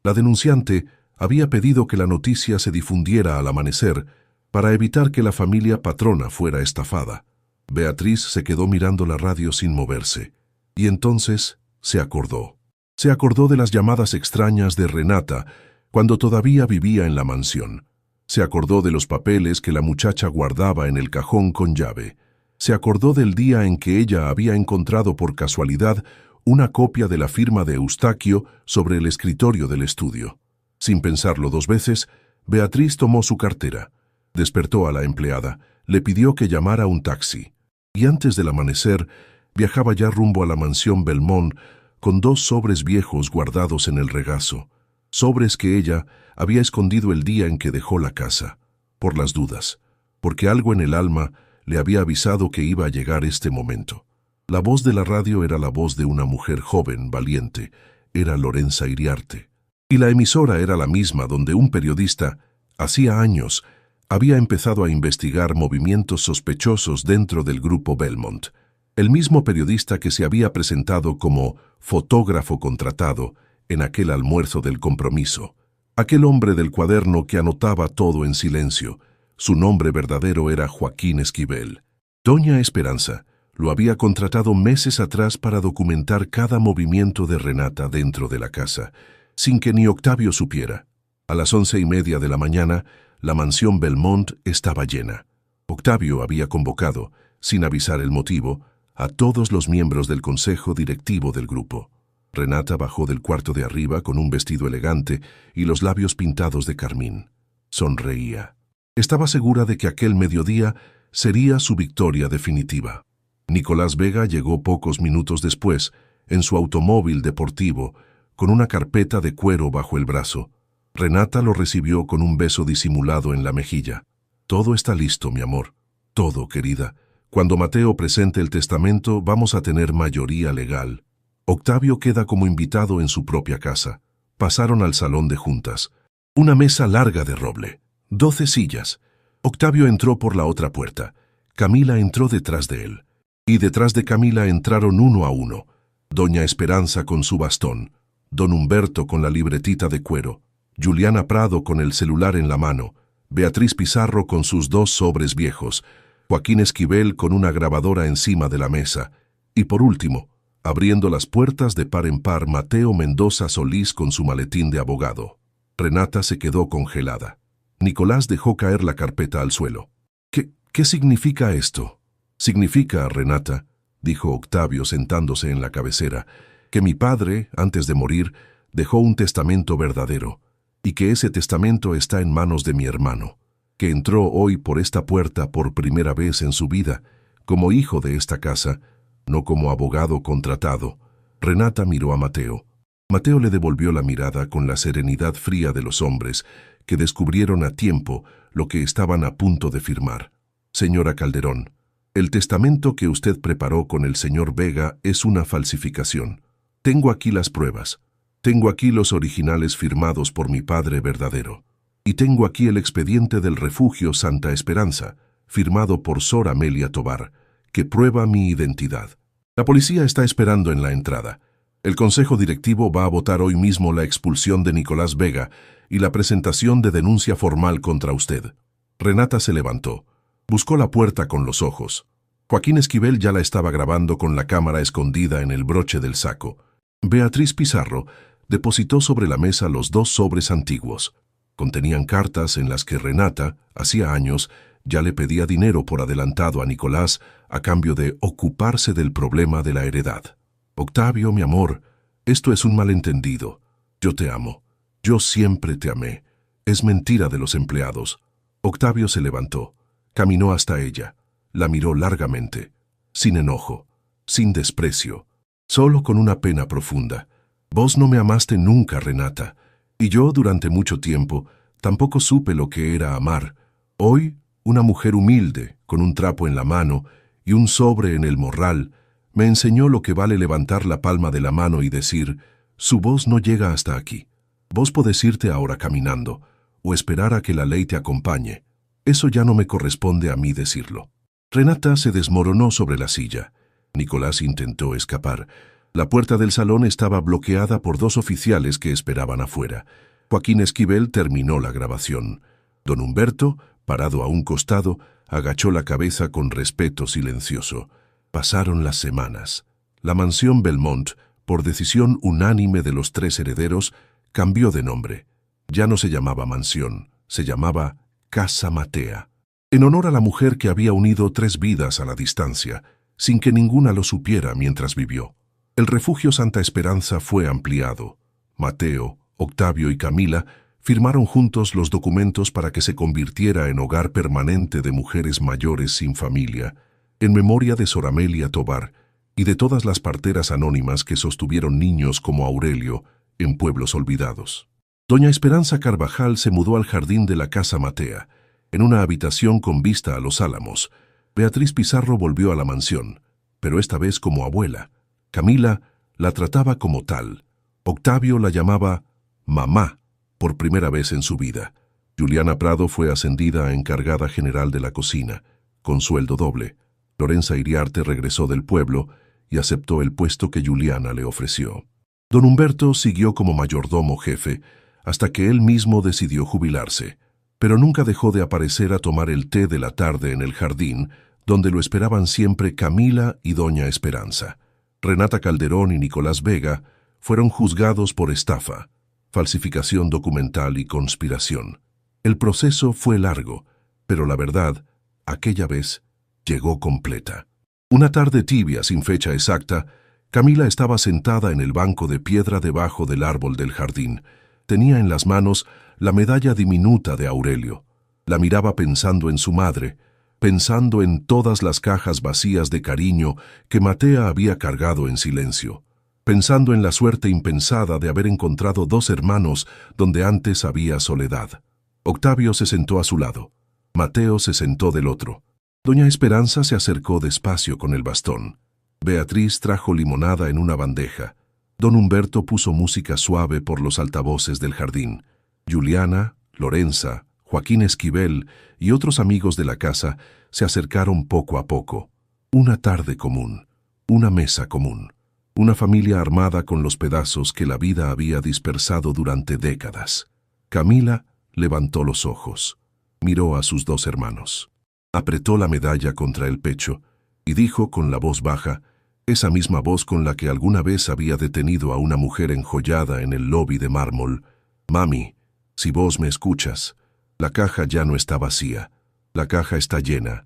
La denunciante había pedido que la noticia se difundiera al amanecer para evitar que la familia patrona fuera estafada. Beatriz se quedó mirando la radio sin moverse, y entonces se acordó. Se acordó de las llamadas extrañas de Renata cuando todavía vivía en la mansión. Se acordó de los papeles que la muchacha guardaba en el cajón con llave. Se acordó del día en que ella había encontrado por casualidad una copia de la firma de Eustaquio sobre el escritorio del estudio. Sin pensarlo 2 veces, Beatriz tomó su cartera, despertó a la empleada, le pidió que llamara un taxi, y antes del amanecer viajaba ya rumbo a la mansión Belmont con 2 sobres viejos guardados en el regazo, sobres que ella había escondido el día en que dejó la casa, por las dudas, porque algo en el alma le había avisado que iba a llegar este momento. La voz de la radio era la voz de una mujer joven, valiente, era Lorenza Iriarte. Y la emisora era la misma donde un periodista, hacía años, había empezado a investigar movimientos sospechosos dentro del grupo Belmont. El mismo periodista que se había presentado como fotógrafo contratado en aquel almuerzo del compromiso. Aquel hombre del cuaderno que anotaba todo en silencio. Su nombre verdadero era Joaquín Esquivel. Doña Esperanza lo había contratado meses atrás para documentar cada movimiento de Renata dentro de la casa, sin que ni Octavio supiera. A las 11:30 de la mañana, la mansión Belmont estaba llena. Octavio había convocado, sin avisar el motivo, a todos los miembros del consejo directivo del grupo. Renata bajó del cuarto de arriba con un vestido elegante y los labios pintados de carmín. Sonreía. Estaba segura de que aquel mediodía sería su victoria definitiva. Nicolás Vega llegó pocos minutos después, en su automóvil deportivo, con una carpeta de cuero bajo el brazo. Renata lo recibió con un beso disimulado en la mejilla. «Todo está listo, mi amor. Todo, querida. Cuando Mateo presente el testamento, vamos a tener mayoría legal». Octavio queda como invitado en su propia casa. Pasaron al salón de juntas. Una mesa larga de roble. 12 sillas. Octavio entró por la otra puerta. Camila entró detrás de él. Y detrás de Camila entraron uno a uno. Doña Esperanza con su bastón, don Humberto con la libretita de cuero, Juliana Prado con el celular en la mano, Beatriz Pizarro con sus 2 sobres viejos, Joaquín Esquivel con una grabadora encima de la mesa, y por último, abriendo las puertas de par en par, Mateo Mendoza Solís con su maletín de abogado. Renata se quedó congelada. Nicolás dejó caer la carpeta al suelo. ¿Qué significa esto? Significa, Renata, dijo Octavio sentándose en la cabecera, que mi padre, antes de morir, dejó un testamento verdadero, y que ese testamento está en manos de mi hermano, que entró hoy por esta puerta por primera vez en su vida, como hijo de esta casa, no como abogado contratado. Renata miró a Mateo. Mateo le devolvió la mirada con la serenidad fría de los hombres, que descubrieron a tiempo lo que estaban a punto de firmar. Señora Calderón, el testamento que usted preparó con el señor Vega es una falsificación. Tengo aquí las pruebas. Tengo aquí los originales firmados por mi padre verdadero. Y tengo aquí el expediente del refugio Santa Esperanza, firmado por Sor Amelia Tobar, que prueba mi identidad. La policía está esperando en la entrada. El consejo directivo va a votar hoy mismo la expulsión de Nicolás Vega y la presentación de denuncia formal contra usted. Renata se levantó. Buscó la puerta con los ojos. Joaquín Esquivel ya la estaba grabando con la cámara escondida en el broche del saco. Beatriz Pizarro depositó sobre la mesa los 2 sobres antiguos. Contenían cartas en las que Renata, hacía años, ya le pedía dinero por adelantado a Nicolás a cambio de ocuparse del problema de la heredad. Octavio, mi amor, esto es un malentendido. Yo te amo. Yo siempre te amé. Es mentira de los empleados. Octavio se levantó. Caminó hasta ella, la miró largamente, sin enojo, sin desprecio, solo con una pena profunda. Vos no me amaste nunca, Renata, y yo durante mucho tiempo tampoco supe lo que era amar. Hoy, una mujer humilde, con un trapo en la mano y un sobre en el morral, me enseñó lo que vale levantar la palma de la mano y decir, su voz no llega hasta aquí. Vos podés irte ahora caminando, o esperar a que la ley te acompañe. Eso ya no me corresponde a mí decirlo. Renata se desmoronó sobre la silla. Nicolás intentó escapar. La puerta del salón estaba bloqueada por 2 oficiales que esperaban afuera. Joaquín Esquivel terminó la grabación. Don Humberto, parado a un costado, agachó la cabeza con respeto silencioso. Pasaron las semanas. La mansión Belmont, por decisión unánime de los 3 herederos, cambió de nombre. Ya no se llamaba mansión, se llamaba Casa Matea, en honor a la mujer que había unido 3 vidas a la distancia, sin que ninguna lo supiera mientras vivió. El refugio Santa Esperanza fue ampliado. Mateo, Octavio y Camila firmaron juntos los documentos para que se convirtiera en hogar permanente de mujeres mayores sin familia, en memoria de Sor Amelia Tobar y de todas las parteras anónimas que sostuvieron niños como Aurelio en pueblos olvidados. Doña Esperanza Carvajal se mudó al jardín de la Casa Matea, en una habitación con vista a los Álamos. Beatriz Pizarro volvió a la mansión, pero esta vez como abuela. Camila la trataba como tal. Octavio la llamaba mamá por primera vez en su vida. Juliana Prado fue ascendida a encargada general de la cocina, con sueldo doble. Lorenza Iriarte regresó del pueblo y aceptó el puesto que Juliana le ofreció. Don Humberto siguió como mayordomo jefe, hasta que él mismo decidió jubilarse, pero nunca dejó de aparecer a tomar el té de la tarde en el jardín, donde lo esperaban siempre Camila y Doña Esperanza. Renata Calderón y Nicolás Vega fueron juzgados por estafa, falsificación documental y conspiración. El proceso fue largo, pero la verdad aquella vez, llegó completa. Una tarde tibia, sin fecha exacta, Camila estaba sentada en el banco de piedra debajo del árbol del jardín. Tenía en las manos la medalla diminuta de Aurelio. La miraba pensando en su madre, pensando en todas las cajas vacías de cariño que Matea había cargado en silencio, pensando en la suerte impensada de haber encontrado dos hermanos donde antes había soledad. Octavio se sentó a su lado. Mateo se sentó del otro. Doña Esperanza se acercó despacio con el bastón. Beatriz trajo limonada en una bandeja. Don Humberto puso música suave por los altavoces del jardín. Juliana, Lorenza, Joaquín Esquivel y otros amigos de la casa se acercaron poco a poco. Una tarde común, una mesa común, una familia armada con los pedazos que la vida había dispersado durante décadas. Camila levantó los ojos, miró a sus dos hermanos, apretó la medalla contra el pecho y dijo con la voz baja, esa misma voz con la que alguna vez había detenido a una mujer enjollada en el lobby de mármol: «Mami, si vos me escuchas, la caja ya no está vacía, la caja está llena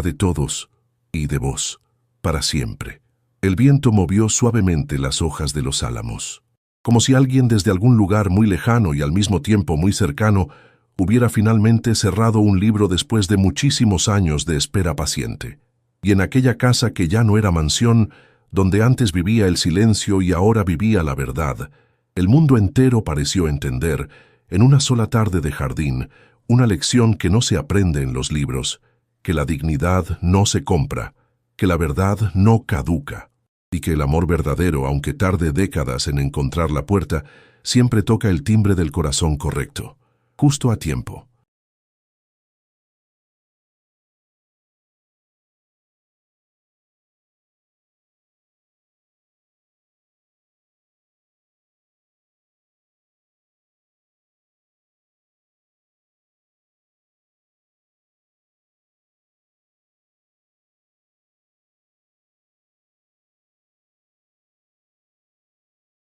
de todos y de vos, para siempre». El viento movió suavemente las hojas de los álamos, como si alguien desde algún lugar muy lejano y al mismo tiempo muy cercano hubiera finalmente cerrado un libro después de muchísimos años de espera paciente. Y en aquella casa que ya no era mansión, donde antes vivía el silencio y ahora vivía la verdad, el mundo entero pareció entender, en una sola tarde de jardín, una lección que no se aprende en los libros, que la dignidad no se compra, que la verdad no caduca, y que el amor verdadero, aunque tarde décadas en encontrar la puerta, siempre toca el timbre del corazón correcto, justo a tiempo.